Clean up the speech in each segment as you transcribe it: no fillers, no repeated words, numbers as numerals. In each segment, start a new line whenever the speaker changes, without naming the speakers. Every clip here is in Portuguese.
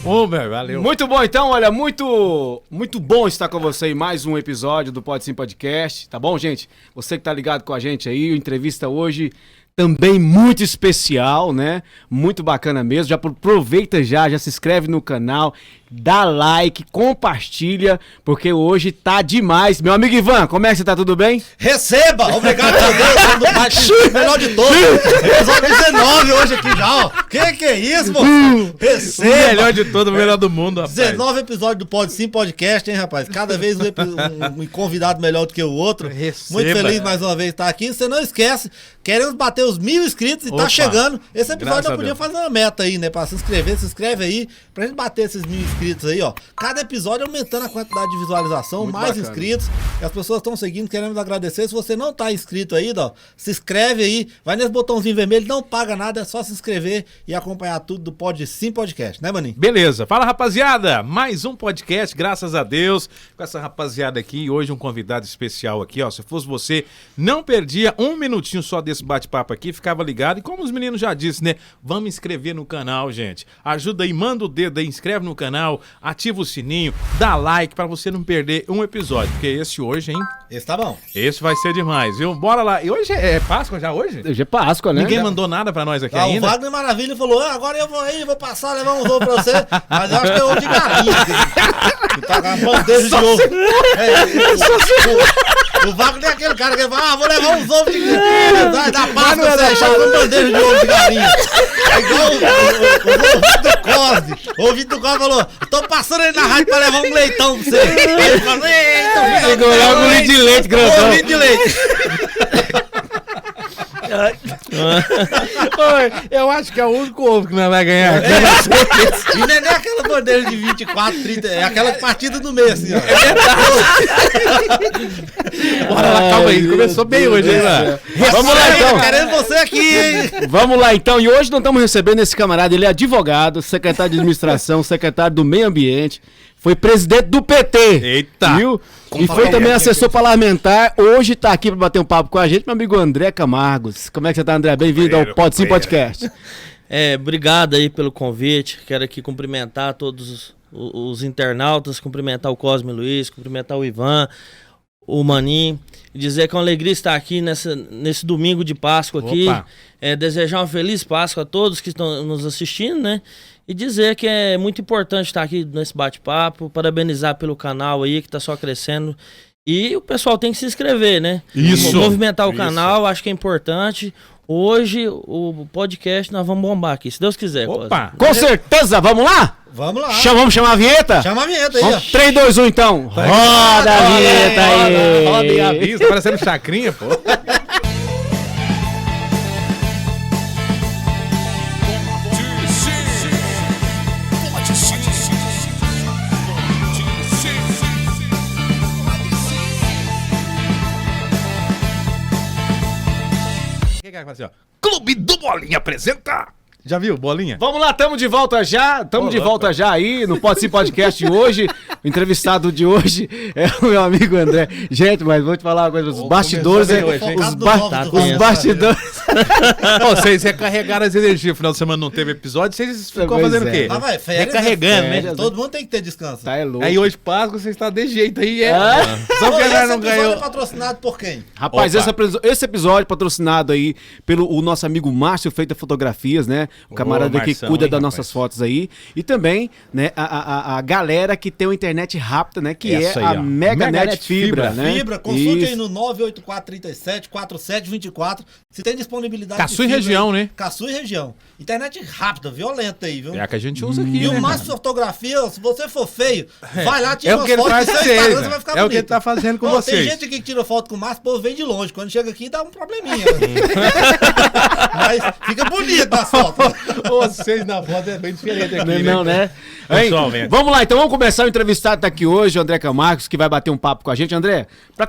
Ô, meu, valeu.
Muito bom, então, olha, muito bom estar com você em mais um episódio do Pode Sim Podcast, tá bom, gente? Você que tá ligado com a gente aí, entrevista hoje também muito especial, né? Muito bacana mesmo. Já aproveita já se inscreve no canal, dá like, compartilha, porque hoje tá demais. Meu amigo Ivan, como é que você tá? Tudo bem?
Receba! Obrigado a Deus, melhor de todos. Episódio 19 hoje aqui já, ó. Que é isso, moço? Receba!
O melhor de todo, o melhor do mundo, rapaz.
19 episódios do Pode Sim Podcast, hein, rapaz? Cada vez um convidado melhor do que o outro.
Receba.
Muito feliz mais uma vez de estar aqui. Você não esquece, queremos bater os 1000 inscritos e
Opa,
tá chegando. Esse episódio
graças
eu podia fazer uma meta aí, né? Pra se inscrever, se inscreve aí, pra gente bater esses 1000 inscritos aí, ó. Cada episódio aumentando a quantidade de visualização,
muito
mais
bacana.
Inscritos. E as pessoas estão seguindo, queremos agradecer. Se você não tá inscrito aí, ó, se inscreve aí, vai nesse botãozinho vermelho, não paga nada, é só se inscrever e acompanhar tudo do Pode Sim Podcast, né, maninho?
Beleza, fala rapaziada, mais um podcast, graças a Deus, com essa rapaziada aqui, hoje um convidado especial aqui, ó, se fosse você, não perdia um minutinho só desse bate-papo aqui, ficava ligado, e como os meninos já disseram, né, vamos inscrever no canal, gente, ajuda aí, manda o dedo aí, inscreve no canal, ativa o sininho, dá like pra você não perder um episódio, porque esse hoje, hein,
Esse tá bom.
esse vai ser demais, viu, bora lá, e hoje é Páscoa já hoje?
Hoje é Páscoa, né?
Ninguém mandou nada pra nós aqui
O
ainda?
Wagner Maravilha falou, agora eu vou aí, vou passar, levar um ovo pra você, mas eu acho que é ovo de galinha. Que tá com uma bandeja de ovo. O Wagner é aquele cara que fala, vou levar uns ovos de galinha, da Páscoa, você achar uma bandeja de ovo de galinha. É igual o ouvido do Cosme. O ouvido do Cosme falou, tô passando aí na rádio pra levar um leitão pra você. Aí ele falou, eita,
Pegou logo um litro de leite, grandão.
Um litro de leite.
Eu acho que é o único ovo que nós vai ganhar.
E não é nem aquela bandeja de 24, 30, é aquela partida do mês, assim, ó.
Bora lá, calma aí, começou bem hoje, hein, mano?
Vamos lá, então.
Querendo você aqui, hein?
Vamos lá, então. E hoje nós estamos recebendo esse camarada. Ele é advogado, secretário de administração, secretário do meio ambiente. Foi presidente do PT.
Eita.
Viu? E foi também assessor parlamentar. Hoje tá aqui para bater um papo com a gente, meu amigo André Camargos. Como é que você tá, André? Bem-vindo ao Pode Sim Podcast.
Obrigado aí pelo convite. Quero aqui cumprimentar todos os internautas, cumprimentar o Cosme Luiz, cumprimentar o Ivan, o Maninho, e dizer que é uma alegria estar aqui nesse domingo de Páscoa aqui.
Opa.
Desejar uma feliz Páscoa a todos que estão nos assistindo, né? E dizer que é muito importante estar aqui nesse bate-papo, parabenizar pelo canal aí que está só crescendo. E o pessoal tem que se inscrever, né?
Isso.
Movimentar o canal, acho que é importante. Hoje, o podcast, nós vamos bombar aqui, se Deus quiser.
Opa!
Com certeza, vamos lá?
Vamos lá.
Vamos chamar a vinheta?
Chama a vinheta aí, ó.
Vamos, 3, 2, 1, então. Roda a vinheta aí.
Roda a vista, parecendo chacrinha, pô. O que vai fazer, ó? Clube do Bolinha apresenta! Já viu, Bolinha?
Vamos lá, estamos de volta já. Estamos de volta já aí no Pode Sim Podcast de hoje. O entrevistado de hoje é o meu amigo André. Gente, mas vou te falar uma coisa. Os bastidores... Os bastidores...
Vocês recarregaram as energias. No final de semana não teve episódio. Vocês ficam fazendo o quê?
Ah, vai, férias,
Recarregando,
férias,
né?
Todo mundo tem que ter descanso.
Tá, é louco.
Aí hoje Páscoa, você está de jeito aí. Só
Esse
que nós não
episódio
ganhou.
é patrocinado por quem?
Rapaz,
Opa.
esse episódio patrocinado aí pelo o nosso amigo Márcio Feita Fotografias, né? O camarada que
Marção,
cuida
hein,
das
rapaz?
nossas fotos aí. E também, né, a galera que tem uma internet rápida, né? Que
Essa
é
aí,
a
ó.
Meganet Fibra, né?
Fibra, consulte aí
Isso.
no 984374724. Se tem disponibilidade
Caçu e
de fibra
região,
aí.
né?
Caçu e região. Internet rápida, violenta aí, viu?
É a que a gente usa aqui,
E
né?
o Márcio Fotografia, se você for feio, vai lá, tira
É o
umas
que ele
fotos
faz
do
com
seu
vocês,
Instagram, você
né?
vai ficar
É o que
bonito.
ele tá fazendo com
Pô,
vocês.
Tem gente aqui que tira foto com o Márcio, o povo vem de longe. Quando chega aqui, dá um probleminha. Né? Mas fica bonito na foto.
Vocês na foto é bem diferente aqui,
Não, né?
Pessoalmente.
Vamos lá, então vamos começar. O entrevistado tá aqui hoje, o André Camargos, que vai bater um papo com a gente. André, pra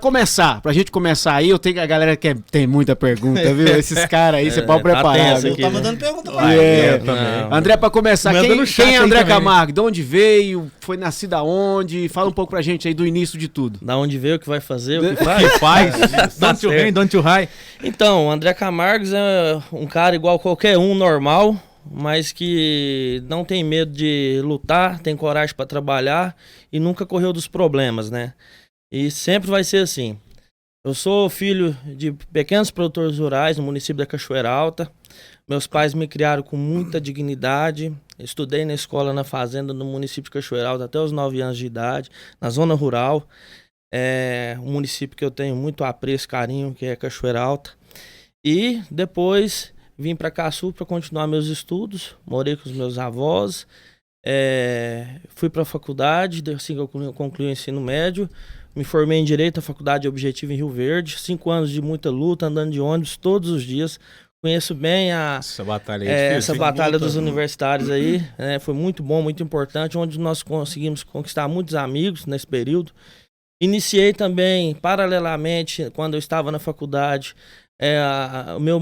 gente começar aí, eu tenho que a galera que tem muita pergunta, viu? Esses caras aí, você pode
tá
preparar,
tenso
viu?
aqui.
Tá mandando pergunta pra ele.
É.
Não.
André, pra começar,
Manda no chat
quem é
aí
André
também, né?
Camargo? De onde veio? Foi nascido aonde? Fala um pouco pra gente aí do início de tudo.
Da onde veio, o que vai fazer, o que
O
faz.
que faz? Don't you rain, don't you high.
Então, o André Camargos é um cara igual qualquer um, normal. mas que não tem medo de lutar, tem coragem para trabalhar e nunca correu dos problemas, né? E sempre vai ser assim. Eu sou filho de pequenos produtores rurais no município da Cachoeira Alta. Meus pais me criaram com muita dignidade. Estudei na escola, na fazenda, no município de Cachoeira Alta até os 9 anos de idade, na zona rural. É um município que eu tenho muito apreço, carinho, que é Cachoeira Alta. E depois vim para Caçu para continuar meus estudos. Morei com os meus avós. Fui para a faculdade, assim que eu concluí o ensino médio. Me formei em Direito na Faculdade Objetivo em Rio Verde. 5 anos de muita luta, andando de ônibus todos os dias. Conheço bem
essa batalha aí.
Essa batalha dos universitários aí. Foi muito bom, muito importante, onde nós conseguimos conquistar muitos amigos nesse período. Iniciei também, paralelamente, quando eu estava na faculdade, o meu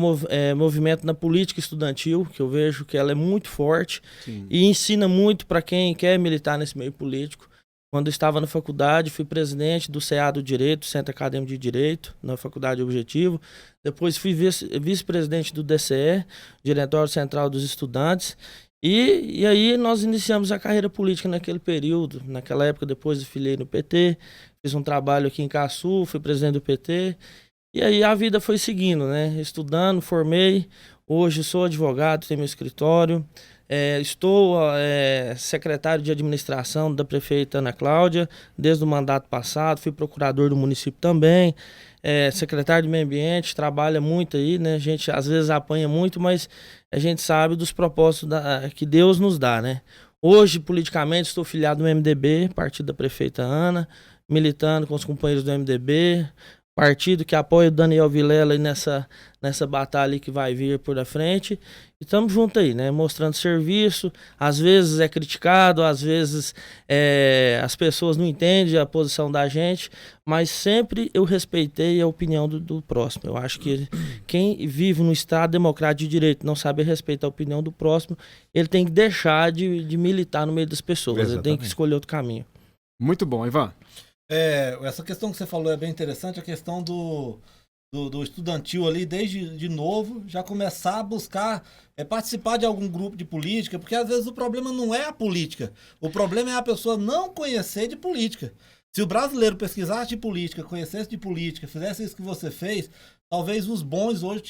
movimento na política estudantil, que eu vejo que ela é muito forte. Sim. E ensina muito para quem quer militar nesse meio político. Quando eu estava na faculdade, fui presidente do CA do Direito, Centro Acadêmico de Direito, na Faculdade Objetivo. Depois fui vice-presidente do DCE, Diretório Central dos Estudantes. E aí nós iniciamos a carreira política naquele período. Naquela época, depois filiei no PT, fiz um trabalho aqui em Caçu, fui presidente do PT. E aí a vida foi seguindo, né? Estudando, formei. Hoje sou advogado, tenho meu escritório. Estou secretário de administração da prefeita Ana Cláudia, desde o mandato passado, fui procurador do município também, secretário de meio ambiente, trabalha muito aí, né? A gente às vezes apanha muito, mas a gente sabe dos propósitos que Deus nos dá, né? Hoje, politicamente, estou filiado no MDB, partido da prefeita Ana, militando com os companheiros do MDB, partido que apoia o Daniel Vilela aí nessa batalha que vai vir por da frente. E estamos juntos aí, né? Mostrando serviço. Às vezes é criticado, às vezes as pessoas não entendem a posição da gente, mas sempre eu respeitei a opinião do próximo. Eu acho que quem vive no Estado democrático de direito não sabe respeitar a opinião do próximo, ele tem que deixar de militar no meio das pessoas. Exatamente. Ele tem que escolher outro caminho.
Muito bom, Ivan.
Essa questão que você falou é bem interessante, a questão do estudantil ali, desde de novo, já começar a buscar participar de algum grupo de política, porque às vezes o problema não é a política, o problema é a pessoa não conhecer de política. Se o brasileiro pesquisasse de política, conhecesse de política, fizesse isso que você fez, talvez os bons hoje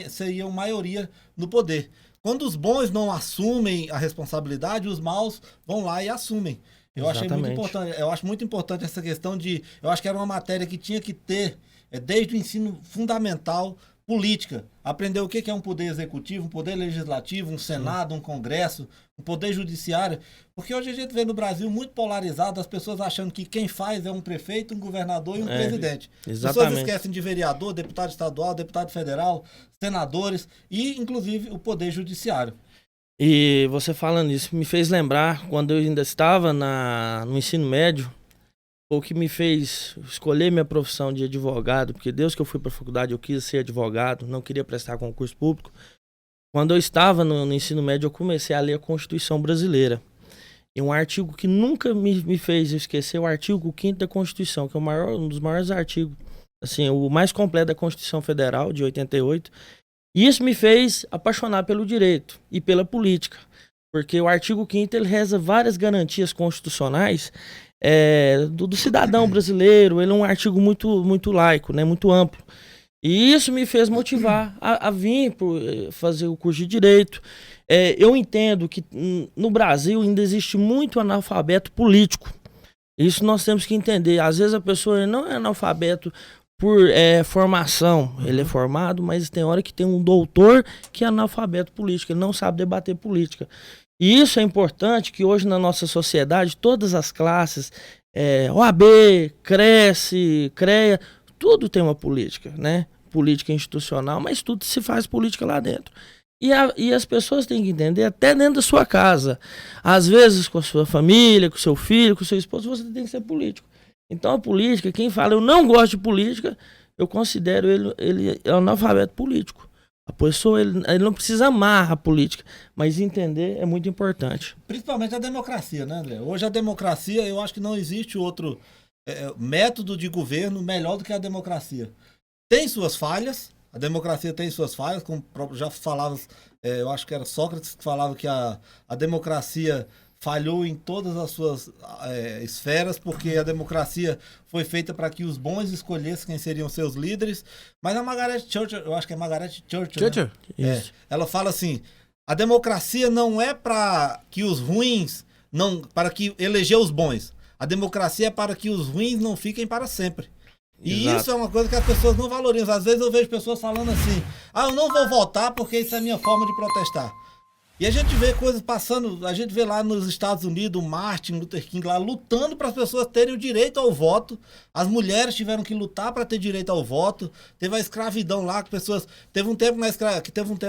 seriam maioria no poder. Quando os bons não assumem a responsabilidade, os maus vão lá e assumem. Eu achei muito importante. Eu acho muito importante essa questão eu acho que era uma matéria que tinha que ter, desde o ensino fundamental, política. Aprender o que é um poder executivo, um poder legislativo, um senado, um congresso, um poder judiciário. Porque hoje a gente vê no Brasil muito polarizado, as pessoas achando que quem faz é um prefeito, um governador e um presidente. Exatamente. As pessoas esquecem de vereador, deputado estadual, deputado federal, senadores e, inclusive, o poder judiciário.
E você falando isso me fez lembrar, quando eu ainda estava no ensino médio, o que me fez escolher minha profissão de advogado, porque desde que eu fui para a faculdade eu quis ser advogado, não queria prestar concurso público. Quando eu estava no ensino médio, eu comecei a ler a Constituição Brasileira. E um artigo que nunca me fez esquecer, o artigo 5º da Constituição, que é um dos maiores artigos, assim, o mais completo da Constituição Federal, de 88. E isso me fez apaixonar pelo direito e pela política, porque o artigo 5º ele reza várias garantias constitucionais do cidadão brasileiro. Ele é um artigo muito laico, né, muito amplo. E isso me fez motivar a vir fazer o curso de Direito. Eu entendo que no Brasil ainda existe muito analfabeto político. Isso nós temos que entender. Às vezes a pessoa não é analfabeto por formação, ele é formado, mas tem hora que tem um doutor que é analfabeto político, ele não sabe debater política. E isso é importante, que hoje na nossa sociedade, todas as classes, OAB, Cresce, CREA, tudo tem uma política, né? Política institucional, mas tudo se faz política lá dentro. E as pessoas têm que entender, até dentro da sua casa, às vezes com a sua família, com o seu filho, com o seu esposo, você tem que ser político. Então a política, quem fala eu não gosto de política, eu considero ele analfabeto político. A pessoa, ele não precisa amar a política, mas entender é muito importante.
Principalmente a democracia, né, André? Hoje a democracia, eu acho que não existe outro método de governo melhor do que a democracia. Tem suas falhas, a democracia tem suas falhas, como já falávamos eu acho que era Sócrates que falava que a democracia falhou em todas as suas esferas, porque a democracia foi feita para que os bons escolhessem quem seriam seus líderes. Mas a Margaret Thatcher, eu acho que é Margaret Thatcher, né? Ela fala assim, a democracia não é para que os ruins, para que eleger os bons. A democracia é para que os ruins não fiquem para sempre. E
Exato.
isso é uma coisa que as pessoas não valorizam. Às vezes eu vejo pessoas falando assim, eu não vou votar porque isso é a minha forma de protestar. E a gente vê coisas passando, a gente vê lá nos Estados Unidos o Martin Luther King lá lutando para as pessoas terem o direito ao voto. As mulheres tiveram que lutar para ter direito ao voto. Teve a escravidão lá, que pessoas. Teve um tempo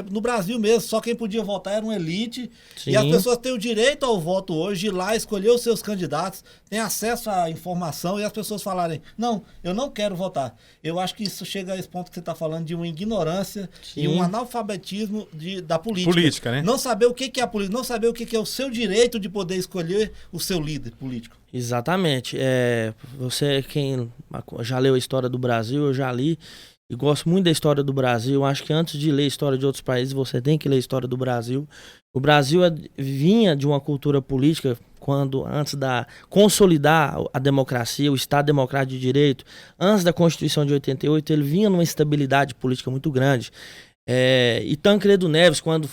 no Brasil mesmo, só quem podia votar era uma elite.
Sim.
E as pessoas têm o direito ao voto hoje, ir lá escolher os seus candidatos, têm acesso à informação e as pessoas falarem, não, eu não quero votar. Eu acho que isso chega a esse ponto que você está falando de uma ignorância e um analfabetismo da política.
Política, né?
Não saber o que é a política, não saber o que é o seu direito de poder escolher o seu líder político.
Exatamente. Você, quem já leu a história do Brasil, eu já li e gosto muito da história do Brasil. Acho que antes de ler a história de outros países, você tem que ler a história do Brasil. O Brasil vinha de uma cultura política antes da consolidar a democracia, o Estado Democrático de Direito, antes da Constituição de 88, ele vinha numa estabilidade política muito grande. E Tancredo Neves, quando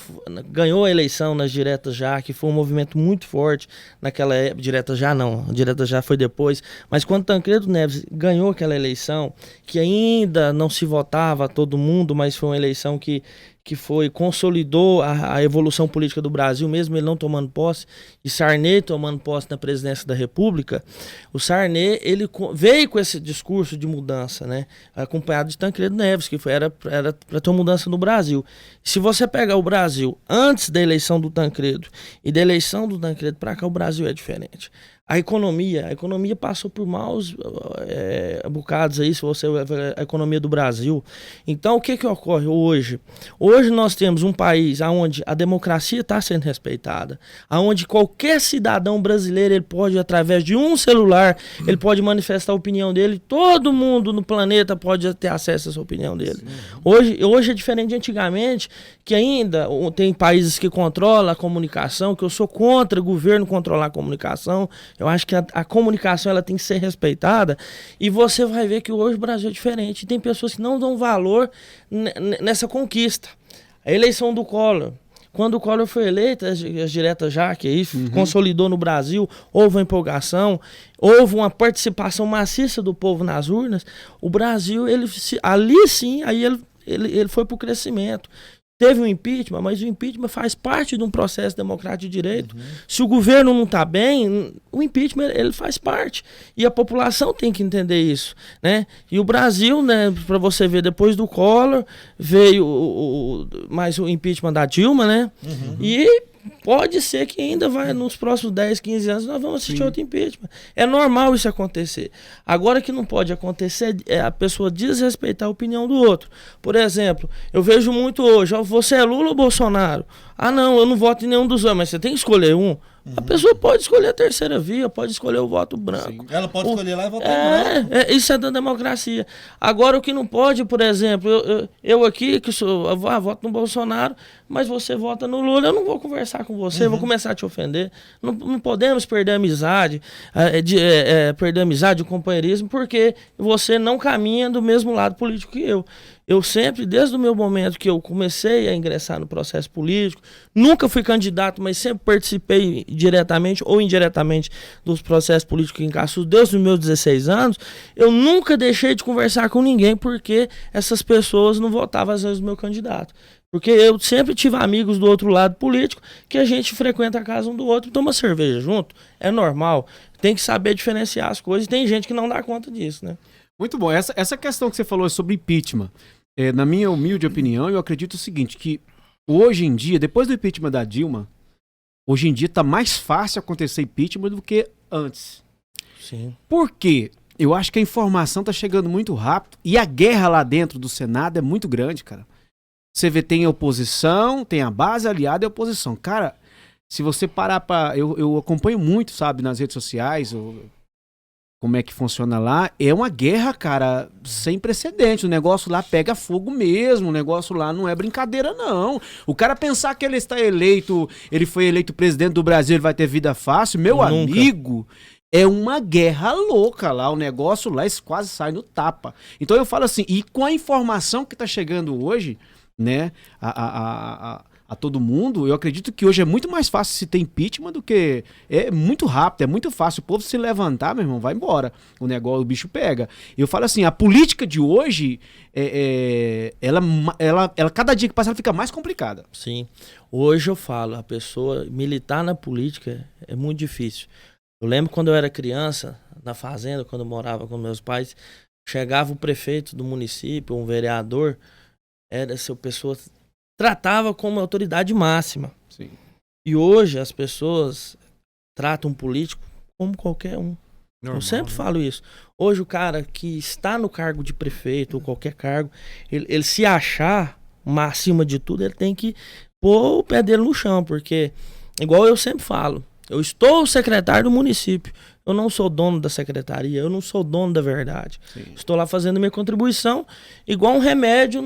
ganhou a eleição nas diretas já, que foi um movimento muito forte naquela época, diretas já foi depois, mas quando Tancredo Neves ganhou aquela eleição, que ainda não se votava todo mundo, mas foi uma eleição que consolidou a evolução política do Brasil, mesmo ele não tomando posse, e Sarney tomando posse na presidência da República. O Sarney, ele veio com esse discurso de mudança, né, acompanhado de Tancredo Neves, que era para ter uma mudança no Brasil. Se você pegar o Brasil antes da eleição do Tancredo e da eleição do Tancredo para cá, o Brasil é diferente. A economia passou por maus bocados aí, se você ver a economia do Brasil. Então, o que ocorre hoje? Hoje nós temos um país onde a democracia está sendo respeitada, onde qualquer cidadão brasileiro, ele pode, através de um celular, ele pode manifestar a opinião dele, todo mundo no planeta pode ter acesso a essa opinião dele. Hoje é diferente de antigamente, que ainda tem países que controlam a comunicação, que eu sou contra o governo controlar a comunicação. Eu acho que a comunicação ela tem que ser respeitada, e você vai ver que hoje o Brasil é diferente. Tem pessoas que não dão valor nessa conquista. A eleição do Collor. Quando o Collor foi eleito, as diretas já, que aí consolidou no Brasil, houve uma empolgação, houve uma participação maciça do povo nas urnas. O Brasil, ali sim, aí ele foi para o crescimento. Teve um impeachment, mas o impeachment faz parte de um processo democrático de direito. Se o governo não está bem, o impeachment ele faz parte. E a população tem que entender isso, né? E o Brasil, né, para você ver, depois do Collor, veio mais o impeachment da Dilma, né? E pode ser que ainda nos próximos 10, 15 anos nós vamos assistir outro impeachment. É normal isso acontecer. Agora, que não pode acontecer é a pessoa desrespeitar a opinião do outro. Por exemplo, eu vejo muito hoje, você é Lula ou Bolsonaro? Não, eu não voto em nenhum dos dois, mas você tem que escolher um. A pessoa pode escolher a terceira via, pode escolher o voto branco.
Sim. Ela pode escolher lá e votar em branco.
Isso é da democracia. Agora, o que não pode, por exemplo, eu aqui, que voto no Bolsonaro, mas você vota no Lula, eu não vou conversar com você, vou começar a te ofender. Não podemos perder a amizade, o companheirismo, porque você não caminha do mesmo lado político que eu. Eu sempre, desde o meu momento que eu comecei a ingressar no processo político, nunca fui candidato, mas sempre participei diretamente ou indiretamente dos processos políticos em Caçu, desde os meus 16 anos, eu nunca deixei de conversar com ninguém porque essas pessoas não votavam às vezes no meu candidato. Porque eu sempre tive amigos do outro lado político que a gente frequenta a casa um do outro, toma cerveja junto, é normal. Tem que saber diferenciar as coisas e tem gente que não dá conta disso, né?
Muito bom. Essa questão que você falou sobre impeachment, na minha humilde opinião, eu acredito o seguinte, que hoje em dia, depois do impeachment da Dilma, hoje em dia está mais fácil acontecer impeachment do que antes.
Sim.
Por quê? Eu acho que a informação está chegando muito rápido e a guerra lá dentro do Senado é muito grande, cara. Você vê, tem a oposição, tem a base aliada e a oposição. Cara, se você parar para... Eu acompanho muito, sabe, nas redes sociais, como é que funciona lá, é uma guerra, cara, sem precedente. O negócio lá pega fogo mesmo, o negócio lá não é brincadeira, não. O cara pensar que ele está eleito, ele foi eleito presidente do Brasil, ele vai ter vida fácil, meu
Nunca.
amigo, é uma guerra louca lá, o negócio lá quase sai no tapa. Então eu falo assim, e com a informação que tá chegando hoje, né, a todo mundo, eu acredito que hoje é muito mais fácil se ter impeachment do que... É muito rápido, é muito fácil. O povo se levantar, meu irmão, vai embora. O negócio, o bicho pega. Eu falo assim, a política de hoje, ela cada dia que passa, ela fica mais complicada.
Sim. Hoje eu falo, a pessoa militar na política é muito difícil. Eu lembro quando eu era criança, na fazenda, quando eu morava com meus pais, chegava o prefeito do município, um vereador, era essa pessoa... tratava como autoridade máxima.
Sim.
E hoje as pessoas tratam um político como qualquer um.
Normal,
eu sempre
né?
falo isso. Hoje o cara que está no cargo de prefeito ou qualquer cargo, ele se achar acima de tudo, ele tem que pôr o pé dele no chão, porque, igual eu sempre falo, eu estou secretário do município. Eu não sou dono da secretaria, eu não sou dono da verdade.
Sim.
Estou lá fazendo minha contribuição, igual um remédio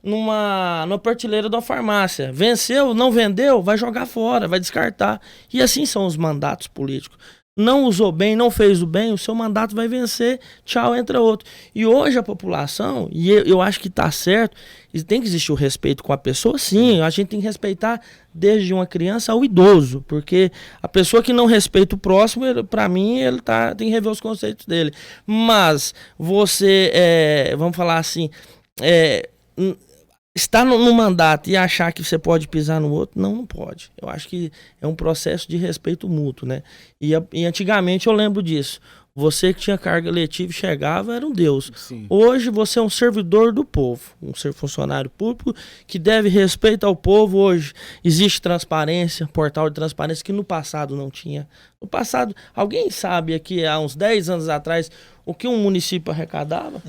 numa prateleira da farmácia. Venceu, não vendeu, vai jogar fora, vai descartar. E assim são os mandatos políticos. Não usou bem, não fez o bem, o seu mandato vai vencer, tchau, entra outro. E hoje a população, e eu acho que está certo, e tem que existir o respeito com a pessoa, sim, a gente tem que respeitar desde uma criança ao idoso, porque a pessoa que não respeita o próximo, para mim, ele tem que rever os conceitos dele. Mas você, vamos falar assim, estar no mandato e achar que você pode pisar no outro, não pode. Eu acho que é um processo de respeito mútuo, né? E antigamente eu lembro disso. Você que tinha carga letiva e chegava era um deus.
Sim.
Hoje você é um servidor do povo, um funcionário público que deve respeito ao povo. Hoje existe transparência, portal de transparência que no passado não tinha. No passado, alguém sabe aqui há uns 10 anos atrás o que um município arrecadava?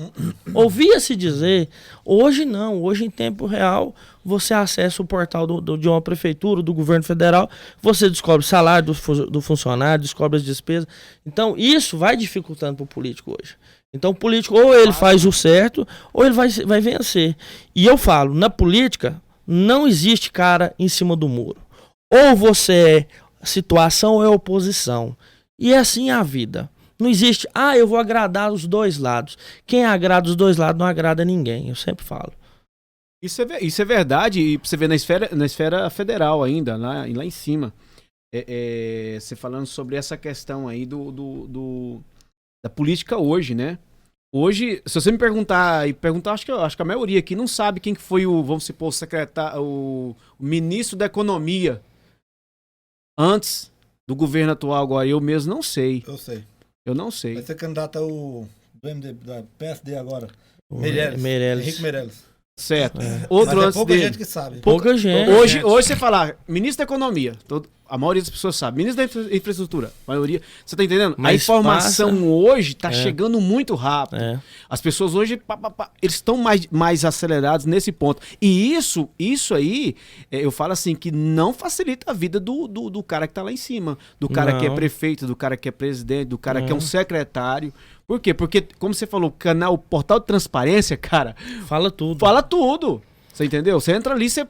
Ouvia-se dizer. Hoje não, hoje em tempo real você acessa o portal de uma prefeitura, do governo federal, você descobre o salário do funcionário, descobre as despesas. Então isso vai dificultando para o político hoje. Então o político ou ele faz o certo ou ele vai vencer. E eu falo, na política não existe cara em cima do muro. Ou você é situação ou é oposição. E é assim a vida. Não existe, eu vou agradar os dois lados. Quem agrada os dois lados não agrada ninguém, eu sempre falo.
Isso é verdade, e você vê na esfera federal ainda, lá em cima. Você falando sobre essa questão aí da política hoje, né? Hoje, se você me perguntar, acho que a maioria aqui não sabe quem que foi vamos supor, o secretário, o ministro da Economia antes do governo atual agora. Eu mesmo não sei.
Eu sei.
Eu não sei.
Vai ser candidato ao da PSD agora.
Meirelles.
Henrique Meirelles.
Certo. Outro
Mas
antes
pouca
dele.
gente que sabe.
Pouca gente.
Hoje você falar ministro da Economia, a maioria das pessoas sabe. Ministro da Infraestrutura, a maioria. Você tá entendendo?
Mas
a informação hoje tá chegando muito rápido. As pessoas hoje, eles estão mais acelerados nesse ponto. E isso aí, eu falo assim, que não facilita a vida do cara que tá lá em cima. Do cara que é prefeito, do cara que é presidente, do cara que é um secretário. Por quê? Porque, como você falou, o portal de transparência, cara...
Fala tudo.
Fala tudo. Você entendeu? Você entra ali, você,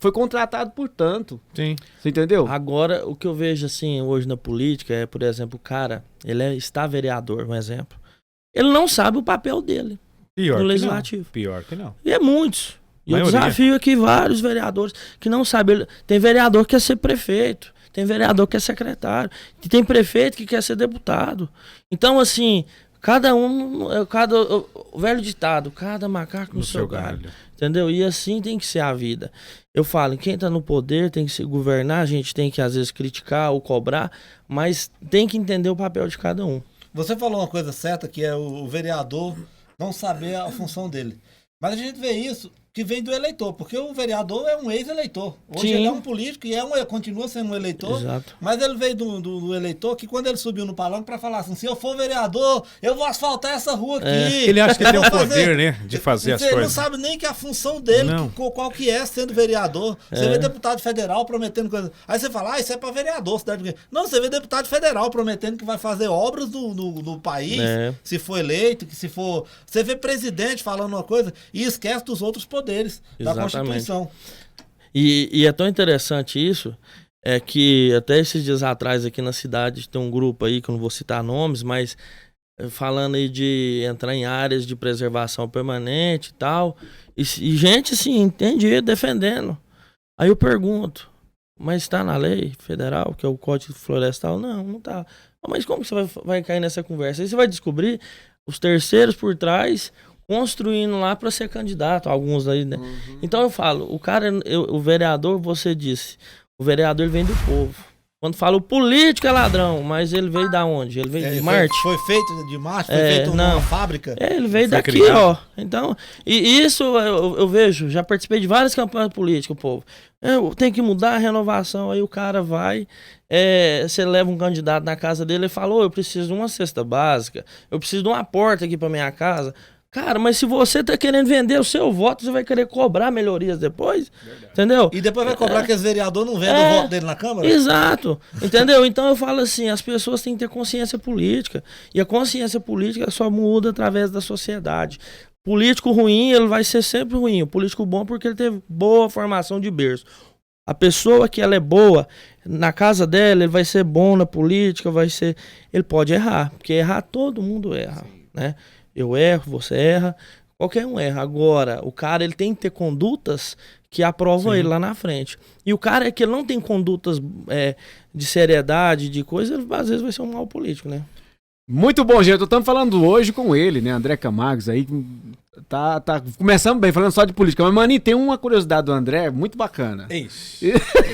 foi contratado por tanto.
Sim.
Você entendeu?
Agora, o que eu vejo, assim, hoje na política é, por exemplo, o cara, ele está vereador, um exemplo. Ele não sabe o papel dele
Pior
no
que
legislativo.
não. Pior que não.
E é muitos. E eu
Maioria.
desafio aqui vários vereadores que não sabem. Tem vereador que quer ser prefeito, tem vereador que quer ser secretário, e tem prefeito que quer ser deputado. Então, assim... o velho ditado, cada macaco no seu galho, entendeu? E assim tem que ser a vida. Eu falo, quem tá no poder tem que se governar, a gente tem que às vezes criticar ou cobrar, mas tem que entender o papel de cada um.
Você falou uma coisa certa, que é o vereador não saber a função dele. Mas a gente vê isso que vem do eleitor, porque o vereador é um ex-eleitor. Hoje
Sim.
ele é um político e continua sendo um eleitor,
Exato.
mas ele veio do eleitor que quando ele subiu no palanque para falar assim, se eu for vereador, eu vou asfaltar essa rua aqui.
Ele acha que
Eu
tem o
vou fazer-
poder, né, de fazer as
Você não
coisas.
sabe nem que a função dele,
Não.
qual que é sendo vereador. Você vê deputado federal prometendo coisa. Aí você fala, isso é para vereador, cidade grande. Não, você vê deputado federal prometendo que vai fazer obras no país, se for eleito, que se for... Você vê presidente falando uma coisa e esquece dos outros poderes da
Exatamente.
Constituição.
E é tão interessante isso, é que até esses dias atrás aqui na cidade tem um grupo aí, que eu não vou citar nomes, mas falando aí de entrar em áreas de preservação permanente e tal, e gente assim, entendi, defendendo. Aí eu pergunto, mas está na lei federal, que é o Código Florestal? Não, não tá. Mas como que você vai cair nessa conversa? Aí você vai descobrir os terceiros por trás construindo lá para ser candidato, alguns aí, né? Então eu falo, o vereador, você disse, o vereador ele vem do povo. Quando fala o político é ladrão, mas ele veio da onde? Ele veio de Marte?
Foi feito de Marte? Foi feito numa fábrica?
Ele veio
Foi
daqui,
criado.
ó. Então, e isso eu vejo, já participei de várias campanhas políticas, povo. Tem que mudar a renovação, aí o cara vai, você leva um candidato na casa dele e fala, eu preciso de uma cesta básica, eu preciso de uma porta aqui pra minha casa. Cara, mas se você tá querendo vender o seu voto, você vai querer cobrar melhorias depois, entendeu?
E depois vai cobrar que esse vereador não vende o voto dele na Câmara?
Exato, entendeu? Então eu falo assim, as pessoas têm que ter consciência política, e a consciência política só muda através da sociedade. Político ruim, ele vai ser sempre ruim, o político bom porque ele teve boa formação de berço. A pessoa que ela é boa, na casa dela, ele vai ser bom na política, ele pode errar, porque errar todo mundo erra, né? Eu erro, você erra, qualquer um erra. Agora, o cara ele tem que ter condutas que aprovam ele lá na frente. E o cara que ele não tem condutas de seriedade, de coisa, ele às vezes vai ser um mau político, né?
Muito bom, gente. Estamos falando hoje com ele, né? André Camargos aí. Tá começando bem, falando só de política. Mas, Maninho, tem uma curiosidade do André muito bacana.
Ixi.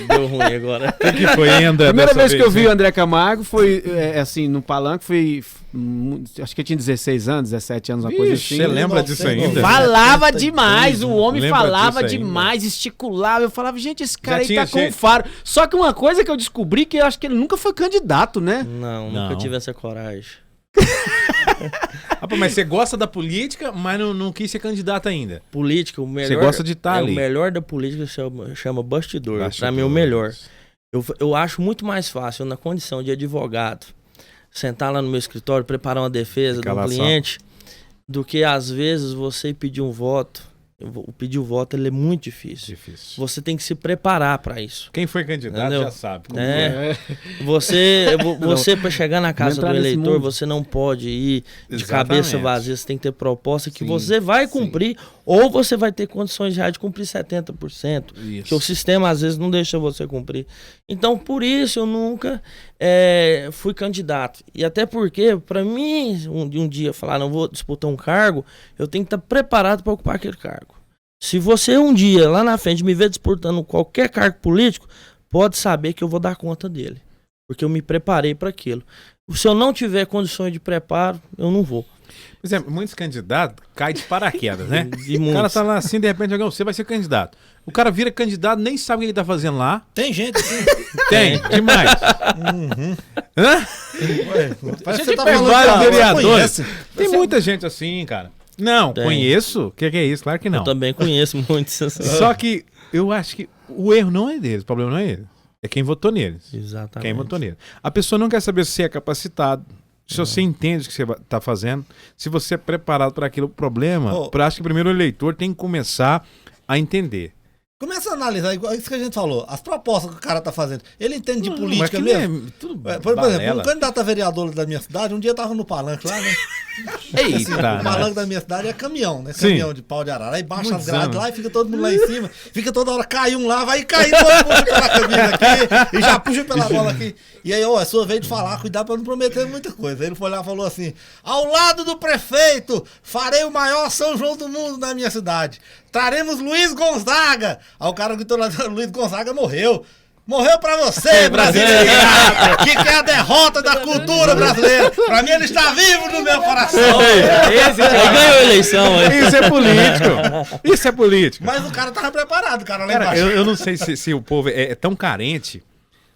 Deu ruim agora.
O que foi ainda?
Primeira vez que eu vi
hein?
o André Camargo foi, assim, no palanque, acho que eu tinha 16 anos, 17 anos, uma coisa
Ixi,
assim.
você lembra disso ainda?
Falava demais, o homem
Lembra
falava
disso ainda?
demais, gesticulava. Eu falava, gente, esse cara
Já
aí
tinha
tá com
jeito.
faro. Só que uma coisa que eu descobri que eu acho que ele nunca foi candidato, né?
Não,
Não.
nunca tive essa coragem.
Rapaz, mas você gosta da política, mas não quis ser candidato ainda.
Política, o melhor...
Você gosta de estar ali.
O melhor da política chama bastidor. Pra
Bastidor.
mim, é o melhor. Eu acho muito mais fácil, na condição de advogado, sentar lá no meu escritório, preparar uma defesa
Ficar
de um
lá só.
cliente, do que, às vezes, você pedir um voto. O pedir o voto ele é muito difícil.
Difícil.
Você tem que se preparar para isso.
Quem foi candidato
Entendeu?
já sabe. Como é.
Você para chegar na casa do
entrar nesse
eleitor,
mundo.
você não pode ir de
Exatamente.
cabeça vazia, você tem que ter proposta que
Sim,
você vai cumprir, ou você vai ter condições reais de cumprir 70%,
Isso.
que o sistema às vezes não deixa você cumprir. Então, por isso eu nunca fui candidato. E até porque, para mim, um dia falar, não vou disputar um cargo, eu tenho que estar preparado para ocupar aquele cargo. Se você um dia, lá na frente, me ver disputando qualquer cargo político, pode saber que eu vou dar conta dele. Porque eu me preparei para aquilo. Se eu não tiver condições de preparo, eu não vou.
Por exemplo, muitos candidatos caem de paraquedas, né?
E
O cara
muitos.
tá lá assim, de repente, alguém, você vai ser candidato. O cara vira candidato, nem sabe o que ele tá fazendo lá.
Tem gente assim.
Tem, demais. Hã?
Parece que
Tem
você tá falando
vários
que você
vereadores.
conhece.
Tem muita gente assim, cara. Não,
Tem.
conheço. O que é isso? Claro que não.
Eu também conheço muitos.
Só que eu acho que o erro não é deles, o problema não é ele. É quem votou neles.
Exatamente.
Quem votou neles. A pessoa não quer saber se você é capacitado, se você entende o que você está fazendo, se você é preparado para aquilo. O problema,
Ô.
eu acho que primeiro o eleitor tem que começar a entender.
Começa a analisar, igual isso que a gente falou, as propostas que o cara tá fazendo. Ele entende de
Mas
política
aquilo
mesmo?
é tudo
Por exemplo,
balela.
um candidato a vereador da minha cidade, um dia eu tava no palanque lá, né?
Eita,
O palanque
né?
da minha cidade é caminhão, né?
Sim.
Caminhão de pau de arara. Aí baixa
Muitos
as grades
anos.
lá e fica todo mundo lá em cima. Fica toda hora, cai um lá, vai cair, todo mundo puxa pela camisa aqui e já puxa pela bola aqui. E aí, ó, é sua vez de falar, cuidar pra não prometer muita coisa. Aí ele foi lá e falou assim: ao lado do prefeito, farei o maior São João do mundo na minha cidade. Traremos Luiz Gonzaga. Aí o cara gritou lá, Luiz Gonzaga morreu. Morreu pra você, brasileiro! Que é a derrota da cultura brasileira. Pra mim, ele está vivo no meu coração.
Ele ganhou a eleição.
Isso é político. Isso é político.
Mas o cara tava preparado, cara, lá
Cara,
embaixo.
eu não sei se o povo é tão carente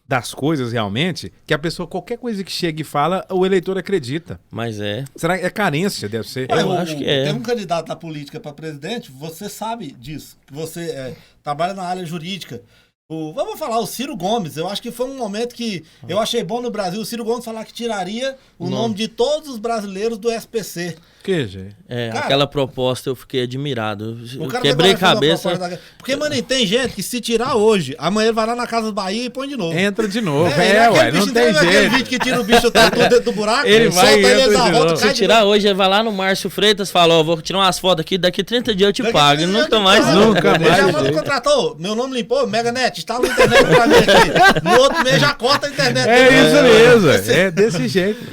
das coisas realmente, que a pessoa, qualquer coisa que chega e fala, o eleitor acredita.
Mas é.
Será que é carência? Deve ser.
Eu acho que é.
Tem um candidato na política para presidente, você sabe disso, que você trabalha na área jurídica. Vamos falar, o Ciro Gomes, eu acho que foi um momento que eu achei bom no Brasil, o Ciro Gomes falar que tiraria o nome de todos os brasileiros do SPC.
Que, gente?
Cara,
Aquela proposta eu fiquei admirado. Eu
O cara
quebrei
vai fazer uma
cabeça.
proposta porque, mano, tem gente que se tirar hoje, amanhã ele vai lá na Casa do Bahia e põe de novo.
Entra de novo.
Aquele
Não
bicho,
tem
aquele
jeito.
vídeo que tira o bicho tá tudo dentro do buraco,
Ele vai e
solta ele,
entra
dá a
de
volta,
novo.
cai
Se
de
tirar hoje, ele vai lá no Márcio Freitas e fala, ó, vou tirar umas fotos aqui, daqui 30 dias eu te pago. E nunca mais.
Nunca
Ele
mais,
já manda o
gente.
contratou, meu nome limpou, Meganet, instala a internet pra mim aqui. No outro mês já corta a internet.
É isso mesmo. É desse jeito.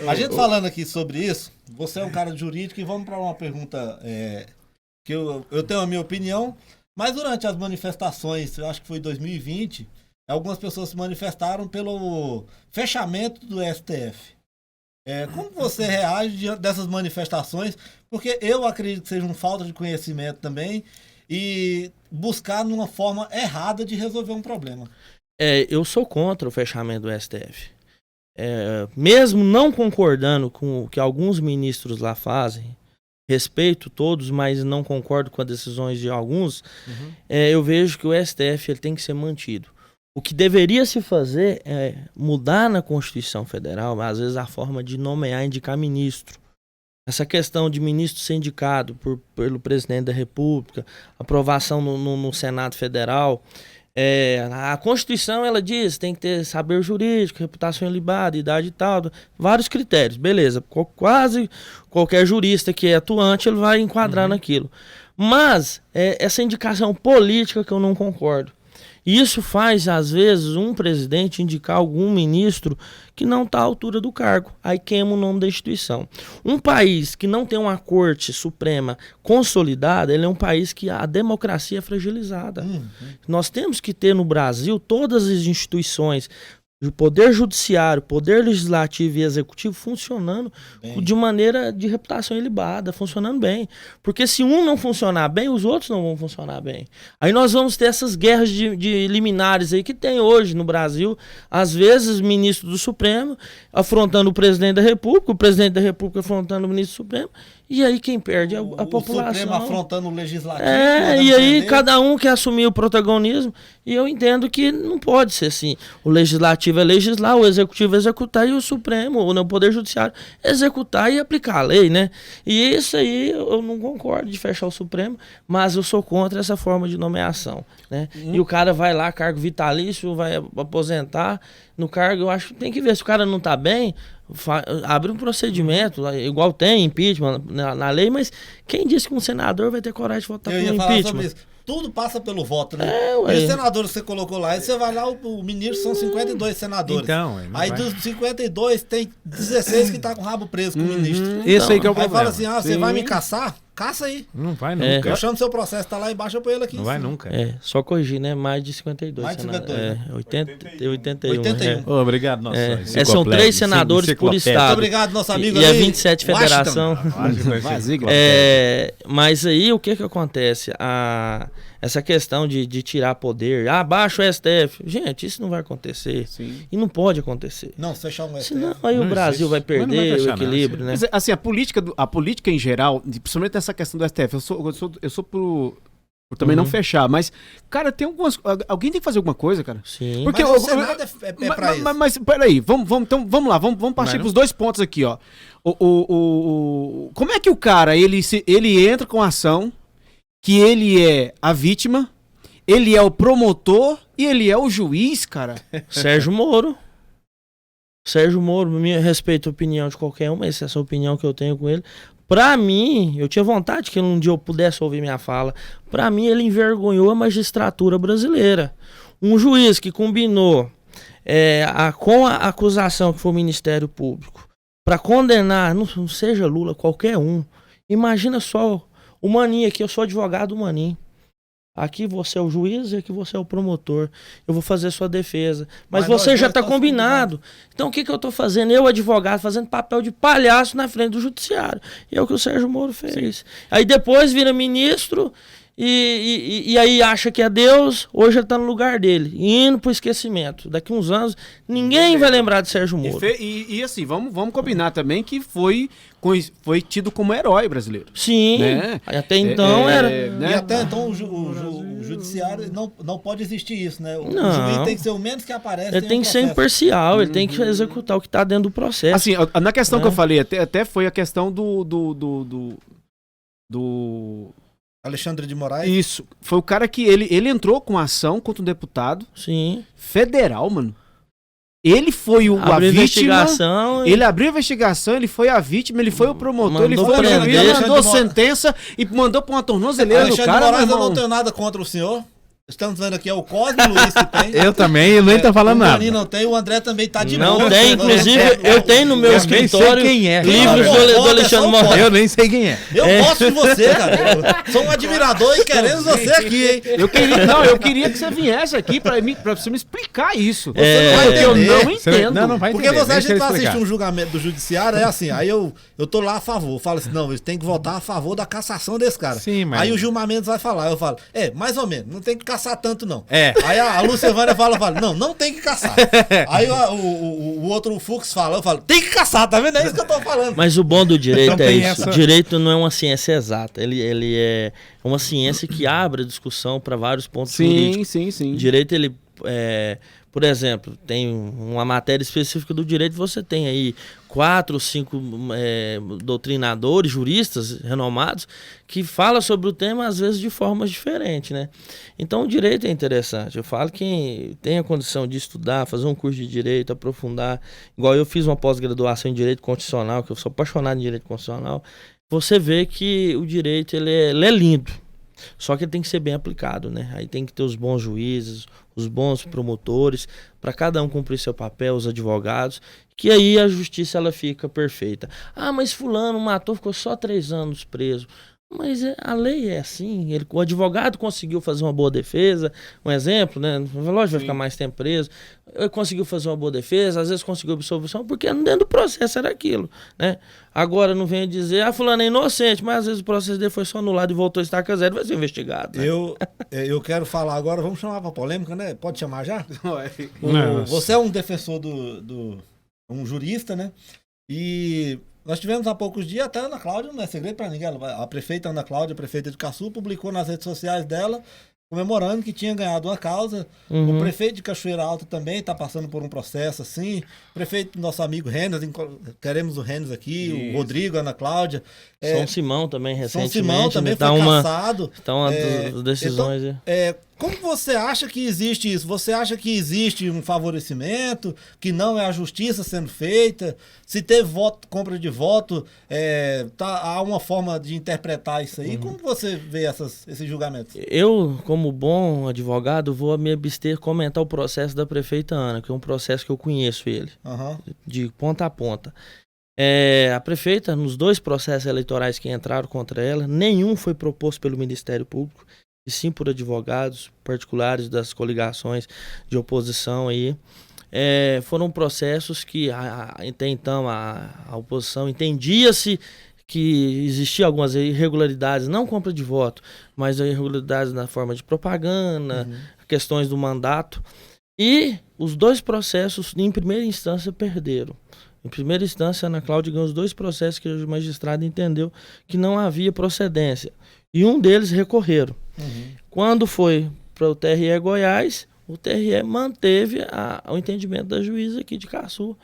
A gente falando aqui sobre isso, você é um cara jurídico e vamos para uma pergunta que eu tenho a minha opinião, mas durante as manifestações, eu acho que foi em 2020, algumas pessoas se manifestaram pelo fechamento do STF. Como você reage diante dessas manifestações? Porque eu acredito que seja uma falta de conhecimento também e buscar numa forma errada de resolver um problema.
Eu sou contra o fechamento do STF. Mesmo não concordando com o que alguns ministros lá fazem, respeito todos, mas não concordo com as decisões de alguns, eu vejo que o STF ele tem que ser mantido. O que deveria se fazer é mudar na Constituição Federal, às vezes, a forma de nomear e indicar ministro. Essa questão de ministro ser indicado pelo presidente da República, aprovação no Senado Federal. A Constituição, ela diz, tem que ter saber jurídico, reputação ilibada, idade e tal, vários critérios, beleza. Quase qualquer jurista que é atuante, ele vai enquadrar naquilo. Mas, essa indicação política que eu não concordo. Isso faz, às vezes, um presidente indicar algum ministro que não está à altura do cargo. Aí queima o nome da instituição. Um país que não tem uma corte suprema consolidada, ele é um país que a democracia é fragilizada. Nós temos que ter no Brasil todas as instituições, o poder judiciário, poder legislativo e executivo funcionando de maneira de reputação ilibada, funcionando bem. Porque se um não funcionar bem, os outros não vão funcionar bem. Aí nós vamos ter essas guerras de liminares aí que tem hoje no Brasil. Às vezes, ministro do Supremo afrontando o presidente da República, o presidente da República afrontando o ministro do Supremo. E aí quem perde é a população.
O Supremo afrontando o Legislativo.
E aí cada um quer assumir o protagonismo. E eu entendo que não pode ser assim. O Legislativo é legislar, o Executivo é executar e o Supremo, o Poder Judiciário, executar e aplicar a lei, né? E isso aí eu não concordo de fechar o Supremo, mas eu sou contra essa forma de nomeação, né? E o cara vai lá, cargo vitalício, vai aposentar no cargo, eu acho que tem que ver. Se o cara não tá bem, abre um procedimento, igual tem impeachment na lei, mas quem disse que um senador vai ter coragem de votar por um impeachment?
Tudo passa pelo voto, né?
Ué.
E os senadores que você colocou lá, aí você vai lá, o ministro são 52 senadores.
Então,
aí dos 52, tem 16 que tá com o rabo preso com o ministro.
Esse aí que é o
Aí
problema.
fala assim, você vai me caçar? Caça aí.
Não vai nunca.
Eu chamo seu processo, tá lá embaixo, eu ponho ele aqui.
Não vai nunca.
Só corrigir, né? Mais de 52.
Mais de 52,
81.
81.
Ô, obrigado, nossa.
São 3 senadores por estado.
Muito obrigado, nosso amigo
E
ali,
a 27 federação. Mas aí o que acontece? Essa questão de tirar poder, baixa o STF. Gente, isso não vai acontecer.
Sim.
E não pode acontecer.
Não, fechar um STF.
Senão aí o Brasil vai perder o equilíbrio, né?
Mas, assim, a política em geral, principalmente nessa questão do STF, eu sou por também não fechar, mas, cara, tem algumas. Alguém tem que fazer alguma coisa, cara.
Sim.
Porque o Senado é pra isso.
Mas peraí, então, vamos lá, vamos partir pros 2 pontos aqui, ó. Como é que o cara, ele entra com a ação que ele é a vítima, ele é o promotor e ele é o juiz, cara?
Sérgio Moro, me respeito a opinião de qualquer um, mas essa é a opinião que eu tenho com ele. Pra mim, eu tinha vontade que um dia eu pudesse ouvir minha fala. Pra mim, ele envergonhou a magistratura brasileira. Um juiz que combinou com a acusação que foi o Ministério Público pra condenar, não seja Lula, qualquer um. Imagina só o Maninho aqui, eu sou advogado do Maninho. Aqui você é o juiz e aqui você é o promotor. Eu vou fazer sua defesa. Mas
nós
você já
dois
está
tá
combinado. Então o que eu estou fazendo? Eu, advogado, fazendo papel de palhaço na frente do judiciário. E é o que o Sérgio Moro fez. Sim. Aí depois vira ministro e aí acha que é Deus. Hoje ele está no lugar dele, indo para o esquecimento. Daqui uns anos, ninguém vai lembrar de Sérgio Moro.
E assim, vamos combinar também que foi tido como herói brasileiro.
Sim,
né?
Até então era.
Né? E até então o judiciário não pode existir isso, né? O juiz tem que ser o menos que aparece.
Ele tem que ser imparcial, ele tem que executar o que está dentro do processo.
Assim, na questão que eu falei, até foi a questão do
Alexandre de Moraes.
Isso. Foi o cara que ele entrou com ação contra um deputado federal, mano. Ele foi a vítima. Ele abriu a investigação, ele foi a vítima, ele foi o promotor, ele foi o juiz, ele mandou sentença e mandou pra uma tornozeleira do cara.
Alexandre de Moraes, eu não tenho nada contra o senhor. Estamos vendo aqui, é o Cosme Luiz que tem.
Eu também, ele nem tá falando nada.
O Maninho não tem, o André também tá de
não
boa.
Não tem, inclusive, eu tenho no meu escritório
quem é.
livros do Alexandre Moraes.
Eu nem sei quem é.
Eu gosto de você, cara. Eu sou um admirador e queremos você aqui, hein?
Eu queria que você viesse aqui pra você me explicar isso.
Você não vai entender.
Eu não entendo.
Não vai entender.
Porque a gente vai assistir um julgamento do judiciário, é assim, aí eu tô lá a favor, falo assim, não, eles têm que votar a favor da cassação desse cara.
Sim, mas...
Aí o Gilmar Mendes vai falar, eu falo, mais ou menos, não tem que caçar tanto não.
Aí
a Lucevânia fala, não tem que caçar. Aí o outro Fux fala, eu falo, tem que caçar, tá vendo? É isso que eu tô falando.
Mas o bom do direito é isso. O direito não é uma ciência exata. Ele é uma ciência que abre a discussão para vários pontos jurídicos.
Sim.
O direito, por exemplo, tem uma matéria específica do direito, você tem aí 4 ou 5 doutrinadores, juristas renomados, que falam sobre o tema, às vezes, de formas diferentes, né? Então, o direito é interessante. Eu falo que quem tem a condição de estudar, fazer um curso de direito, aprofundar, igual eu fiz uma pós-graduação em direito constitucional, que eu sou apaixonado em direito constitucional, você vê que o direito ele é lindo. Só que ele tem que ser bem aplicado, né? Aí tem que ter os bons juízes, os bons promotores, para cada um cumprir seu papel, os advogados, que aí a justiça ela fica perfeita. Ah, mas fulano matou, ficou só 3 anos preso. Mas a lei é assim, o advogado conseguiu fazer uma boa defesa, um exemplo, né? Lógico, vai ficar mais tempo preso. Ele conseguiu fazer uma boa defesa, às vezes conseguiu absolvição, porque dentro do processo era aquilo, né? Agora não venha dizer, fulano é inocente, mas às vezes o processo dele foi só anulado e voltou a estaca zero, vai ser investigado. Né?
Eu quero falar agora, vamos chamar pra polêmica, né? Pode chamar já? Você é um defensor um jurista, né? E nós tivemos há poucos dias, até a Ana Cláudia, não é segredo pra ninguém, a prefeita Ana Cláudia, a prefeita de Caçu, publicou nas redes sociais dela, comemorando que tinha ganhado uma causa. O prefeito de Cachoeira Alta também está passando por um processo assim. O prefeito, nosso amigo Renes, queremos o Renes aqui, o Rodrigo, a Ana Cláudia.
São Simão também, recentemente.
São Simão também foi cassado.
Então, as decisões...
Então, como você acha que existe isso? Você acha que existe um favorecimento, que não é a justiça sendo feita? Se teve compra de voto, há uma forma de interpretar isso aí? Como você vê esses julgamentos? Eu,
como bom advogado, vou me abster de comentar o processo da prefeita Ana, que é um processo que eu conheço ele, de ponta a ponta. A prefeita, nos 2 processos eleitorais que entraram contra ela, nenhum foi proposto pelo Ministério Público, e sim por advogados particulares das coligações de oposição aí. Foram processos que até então a oposição entendia-se que existiam algumas irregularidades, não compra de voto, mas irregularidades na forma de propaganda, questões do mandato. E os 2 processos, em primeira instância, perderam. Em primeira instância, a Ana Cláudia ganhou os 2 processos que o magistrado entendeu que não havia procedência. E um deles recorreram. Quando foi para o TRE Goiás, o TRE manteve o entendimento da juíza aqui de Caçu.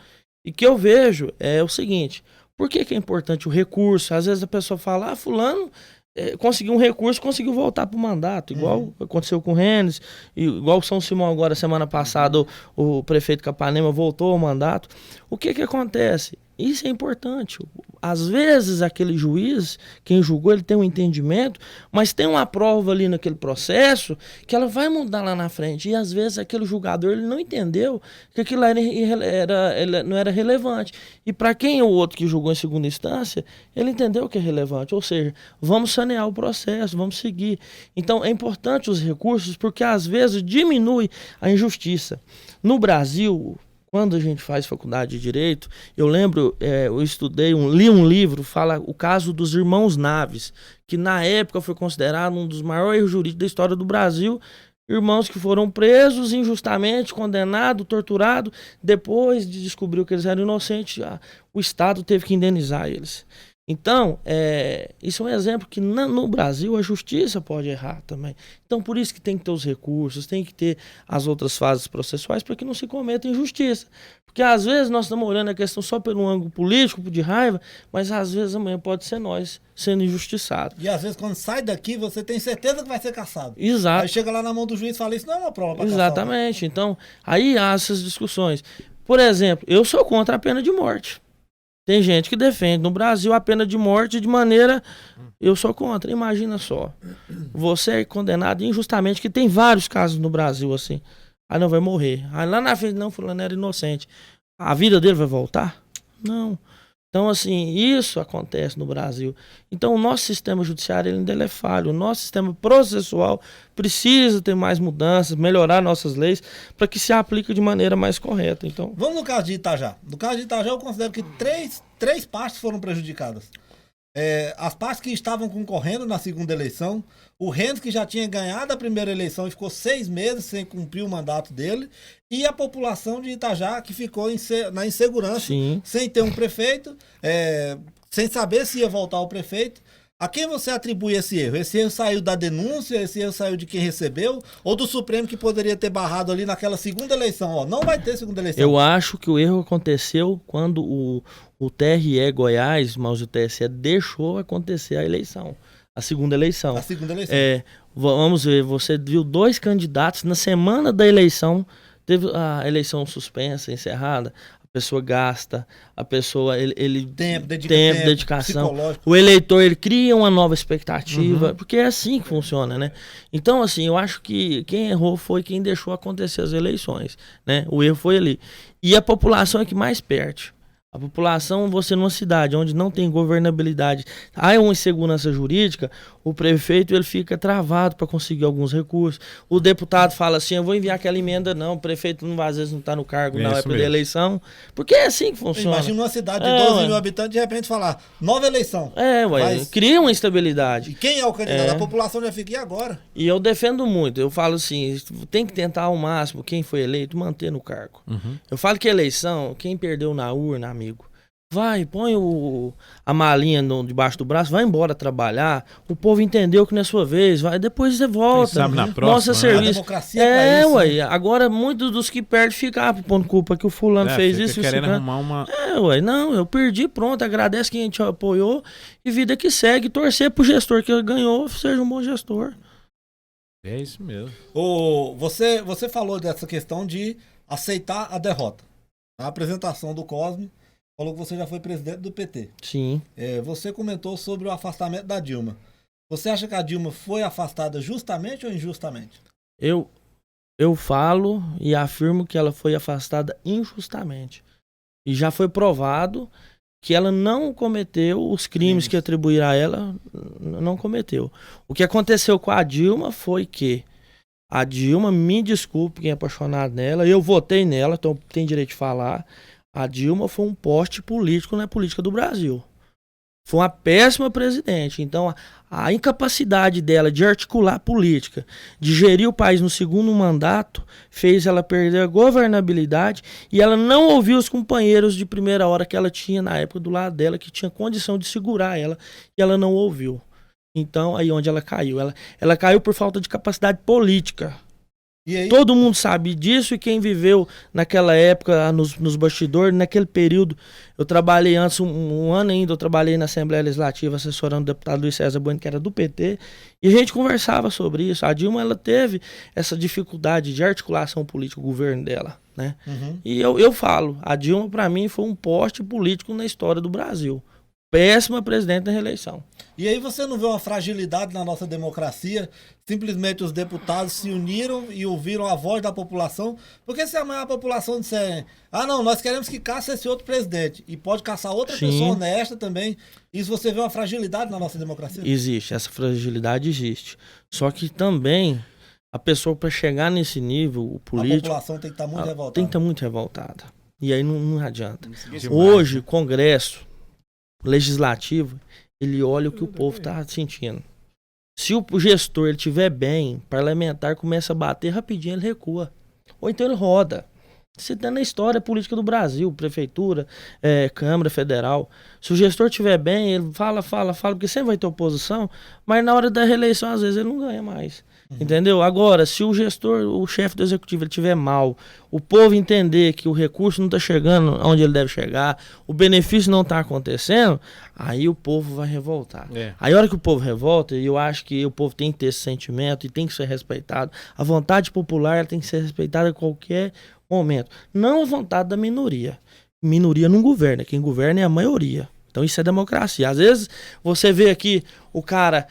E que eu vejo é o seguinte, por que é importante o recurso? Às vezes a pessoa fala, fulano conseguiu um recurso, conseguiu voltar para o mandato, igual aconteceu com o Renes, igual o São Simão agora, semana passada, o prefeito Capanema voltou ao mandato. O que acontece? Isso é importante. Às vezes, aquele juiz, quem julgou, ele tem um entendimento, mas tem uma prova ali naquele processo que ela vai mudar lá na frente. E, às vezes, aquele julgador ele não entendeu que aquilo não era relevante. E, para quem é o outro que julgou em segunda instância, ele entendeu que é relevante. Ou seja, vamos sanear o processo, vamos seguir. Então, é importante os recursos, porque, às vezes, diminui a injustiça. No Brasil, quando a gente faz faculdade de Direito, eu lembro, eu li um livro, fala o caso dos irmãos Naves, que na época foi considerado um dos maiores erros jurídicos da história do Brasil. Irmãos que foram presos injustamente, condenados, torturados. Depois de descobrir que eles eram inocentes, o Estado teve que indenizar eles. Então, isso é um exemplo que no Brasil a justiça pode errar também. Então, por isso que tem que ter os recursos, tem que ter as outras fases processuais para que não se cometa injustiça. Porque às vezes nós estamos olhando a questão só pelo ângulo político, de raiva, mas às vezes amanhã pode ser nós sendo injustiçados.
E às vezes quando sai daqui, você tem certeza que vai ser cassado.
Exato.
Aí chega lá na mão do juiz e fala, isso não é uma prova para
Exatamente. Então, aí há essas discussões. Por exemplo, eu sou contra a pena de morte. Tem gente que defende no Brasil a pena de morte de maneira... Eu sou contra. Imagina só. Você é condenado injustamente, que tem vários casos no Brasil assim. Aí não vai morrer. Aí lá na frente, não, fulano era inocente. A vida dele vai voltar? Não. Então, assim, isso acontece no Brasil. Então, o nosso sistema judiciário ainda é falho. O nosso sistema processual precisa ter mais mudanças, melhorar nossas leis, para que se aplique de maneira mais correta. Então,
vamos no caso de Itajá. No caso de Itajá, eu considero que três partes foram prejudicadas. As partes que estavam concorrendo na segunda eleição, o Renz, que já tinha ganhado a primeira eleição e ficou 6 meses sem cumprir o mandato dele, e a população de Itajá, que ficou na insegurança,
sim,
sem ter um prefeito, sem saber se ia voltar o prefeito. A quem você atribui esse erro? Esse erro saiu da denúncia, esse erro saiu de quem recebeu, ou do Supremo, que poderia ter barrado ali naquela segunda eleição? Não vai ter segunda eleição.
Eu acho que o erro aconteceu quando o TRE Goiás, mas o TSE, deixou acontecer a eleição, a segunda eleição.
A segunda eleição.
Vamos ver, você viu 2 candidatos na semana da eleição, teve a eleição suspensa, encerrada. A pessoa gasta, a pessoa, ele tempo, dedicação. O eleitor, ele cria uma nova expectativa, porque é assim que funciona, né? Então, assim, eu acho que quem errou foi quem deixou acontecer as eleições, né? O erro foi ali. E a população é que mais perde. A população, você numa cidade onde não tem governabilidade, há uma insegurança jurídica, o prefeito ele fica travado para conseguir alguns recursos. O deputado fala assim, eu vou enviar aquela emenda, não, o prefeito às vezes não está no cargo na época da eleição, porque é assim que funciona.
Imagina uma cidade de 12 mil habitantes, de repente falar, nova eleição.
Cria uma instabilidade.
E quem é o candidato? A população já fica, e agora?
E eu defendo muito, eu falo assim, tem que tentar ao máximo, quem foi eleito, manter no cargo. Eu falo que eleição, quem perdeu na urna, amigo, vai, põe a malinha debaixo do braço, vai embora trabalhar. O povo entendeu que não é sua vez, vai, depois você volta.
Sabe na próxima,
mostra serviço.
A democracia é isso.
Ué, agora muitos dos que perdem ficam pondo culpa que o fulano fez isso.
Querendo arrumar uma...
não, eu perdi, pronto, agradece quem te apoiou e vida que segue, torcer pro gestor que ganhou, seja um bom gestor.
É isso mesmo.
Você falou dessa questão de aceitar a derrota. A apresentação do Cosme falou que você já foi presidente do PT.
Sim.
Você comentou sobre o afastamento da Dilma. Você acha que a Dilma foi afastada justamente ou injustamente?
Eu falo e afirmo que ela foi afastada injustamente. E já foi provado que ela não cometeu os crimes que atribuíram a ela, não cometeu. O que aconteceu com a Dilma foi que a Dilma, me desculpe quem é apaixonado nela, eu votei nela, então tem direito de falar. A Dilma foi um poste político na política do Brasil. Foi uma péssima presidente. Então, a incapacidade dela de articular a política, de gerir o país no segundo mandato, fez ela perder a governabilidade e ela não ouviu os companheiros de primeira hora que ela tinha na época do lado dela, que tinha condição de segurar ela, e ela não ouviu. Então, aí onde ela caiu? Ela caiu por falta de capacidade política.
E aí?
Todo mundo sabe disso, e quem viveu naquela época, nos bastidores, naquele período, eu trabalhei antes, um ano ainda, eu trabalhei na Assembleia Legislativa assessorando o deputado Luiz César Bueno, que era do PT, e a gente conversava sobre isso. A Dilma, ela teve essa dificuldade de articulação política, o governo dela. né? E eu falo, a Dilma para mim foi um poste político na história do Brasil. Péssima presidente da reeleição.
E aí você não vê uma fragilidade na nossa democracia? Simplesmente os deputados se uniram e ouviram a voz da população? Porque se amanhã a população disser, não, nós queremos que caça esse outro presidente, e pode caçar outra pessoa honesta também, isso você vê uma fragilidade na nossa democracia?
Existe, essa fragilidade existe. Só que também a pessoa, para chegar nesse nível, o político...
A população tem que estar muito revoltada.
Tem que estar muito revoltada. E aí não adianta. Hoje, o Congresso Legislativo, ele olha o que o povo está sentindo. Se o gestor ele estiver bem, parlamentar começa a bater rapidinho, ele recua. Ou então ele roda. Você está na história política do Brasil, prefeitura, Câmara Federal. Se o gestor estiver bem, ele fala, porque sempre vai ter oposição, mas na hora da reeleição, às vezes, ele não ganha mais. Entendeu? Agora, se o gestor, o chefe do executivo, ele estiver mal, o povo entender que o recurso não está chegando onde ele deve chegar, o benefício não está acontecendo, aí o povo vai revoltar. Aí a hora que o povo revolta, e eu acho que o povo tem que ter esse sentimento e tem que ser respeitado, a vontade popular ela tem que ser respeitada a qualquer momento. Não a vontade da minoria. Minoria não governa, quem governa é a maioria. Então isso é democracia. Às vezes você vê aqui o cara...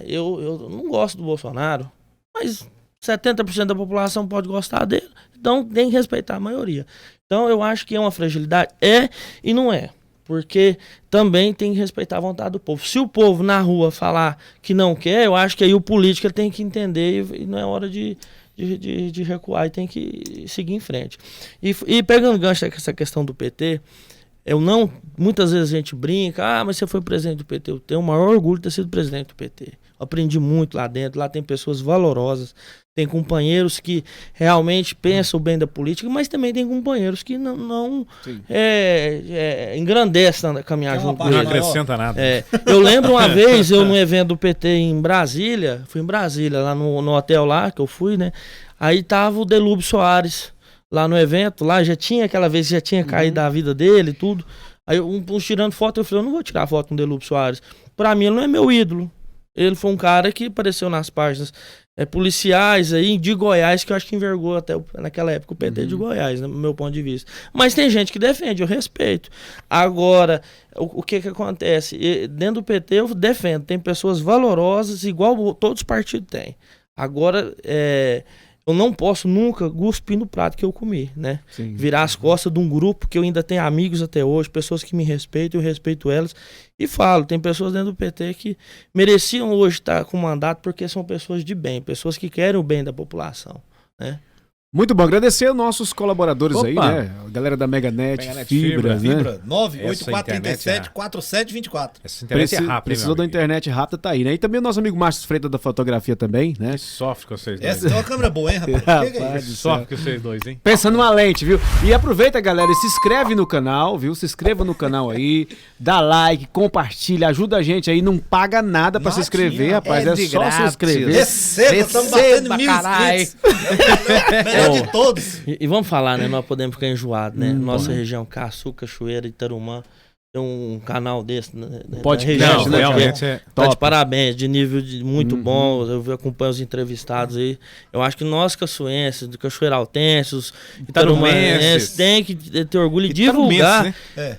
eu não gosto do Bolsonaro, mas 70% da população pode gostar dele, então tem que respeitar a maioria. Então eu acho que é uma fragilidade, e não é, porque também tem que respeitar a vontade do povo. Se o povo na rua falar que não quer, eu acho que aí o político tem que entender e não é hora de recuar e tem que seguir em frente. E pegando gancho essa questão do PT, muitas vezes a gente brinca, mas você foi presidente do PT. Eu tenho o maior orgulho de ter sido presidente do PT. Eu aprendi muito lá dentro, lá tem pessoas valorosas, tem companheiros que realmente pensam o bem da política, mas também tem companheiros que não engrandecem a caminhar junto com
não
ele.
acrescenta nada.
Eu lembro uma vez, eu num evento do PT em Brasília, fui em Brasília, lá no hotel lá que eu fui, né? Aí tava o Delúbio Soares lá no evento, lá já tinha caído da vida dele e tudo. Aí uns tirando foto, eu falei, eu não vou tirar foto com o Delúbio Soares. Pra mim ele não é meu ídolo. Ele foi um cara que apareceu nas páginas policiais aí de Goiás, que eu acho que envergou até naquela época o PT de Goiás, né, do meu ponto de vista. Mas tem gente que defende, eu respeito. Agora, o que acontece? Dentro do PT eu defendo, tem pessoas valorosas, igual todos os partidos têm. Agora, eu não posso nunca cuspir no prato que eu comi, né?
Sim.
Virar as costas de um grupo que eu ainda tenho amigos até hoje, pessoas que me respeitam, eu respeito elas. E falo, tem pessoas dentro do PT que mereciam hoje estar com mandato porque são pessoas de bem, pessoas que querem o bem da população, né?
Muito bom, agradecer aos nossos colaboradores aí,
Opa.
né? A galera da Meganet,
Meganet
Fibra, né?
Fibra 98437-4724.
Essa internet é rápida,
Precisou da internet rápida, tá aí, né? E também o nosso amigo Márcio Freitas da fotografia também, né?
Que sofre com vocês dois.
Essa é uma câmera boa, hein, rapaz? Que é
Rapaz
isso?
do céu.
Sofre com vocês dois, hein?
Pensa numa lente, viu? E aproveita, galera, e se inscreve no canal, viu? Se inscreva no canal aí, dá like, compartilha, ajuda a gente aí, não paga nada pra se inscrever, rapaz, é
de
só se
grátis.
inscrever.
Receba, estamos batendo
Receba,
1000
carai.
inscritos. Melhor de todos.
E vamos falar, né? Nós podemos ficar enjoados, né? Nossa região, Caçu, Cachoeira, Itarumã, tem um canal desse, né?
Podcast,
Não,
né?
realmente é...
Tá
Top.
de parabéns, de nível muito bom. Eu acompanho os entrevistados aí. Eu acho que nós, caçuenses, do Cachoeiraltenses, os itarumanenses, tem que ter orgulho e divulgar
né?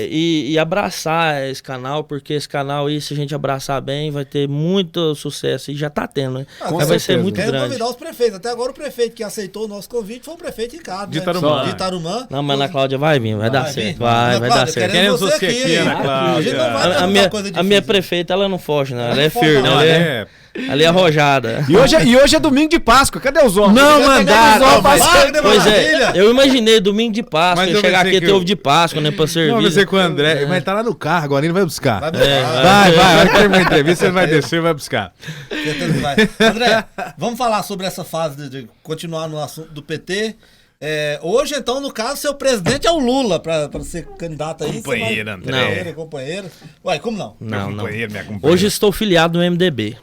e abraçar esse canal, porque esse canal aí, se a gente abraçar bem, vai ter muito sucesso. E já tá tendo, né?
Com
Vai ser
certeza.
muito
Quero
grande.
convidar os prefeitos. Até agora o prefeito que aceitou o nosso convite foi o prefeito Ricardo,
De
né?
Itarumã.
De Itarumã.
Não, mas na Cláudia vai vir, vai dar
vir?
certo. Vai
Ana
dar
Cláudia,
certo.
queremos você
você aqui,
hein?
Ana Cláudia.
A gente não vai
A
perguntar
minha,
coisa
a minha
difícil.
prefeita, ela não foge, não. Ela é
foge,
firme,
não,
ela
é...
é arrojada.
E hoje é domingo de Páscoa, cadê os ovos?
Não
Já
mandaram,
pegamos os ovos
mas-
faz tempo.
Wagner,
Pois
maravilha.
é, eu imaginei domingo de Páscoa,
Mas
ia
eu
chegar
pensei
aqui e
que
ter
eu-
ovo de Páscoa, né, pra servir.
Não, eu sei com o André, mas ele tá lá no carro agora, ele vai buscar.
Vai
Vai,
buscar.
vai terminar a entrevista, ele vai descer e vai buscar.
Certeza que vai. André, vamos falar sobre essa fase de continuar no assunto do PT. Hoje, então, no caso, seu presidente é o Lula, pra ser candidato aí.
Companheiro,
você
André.
vai... Companheiro. Ué, como não?
Não, não.
Companheiro, minha companheira.
Hoje estou filiado no MDB.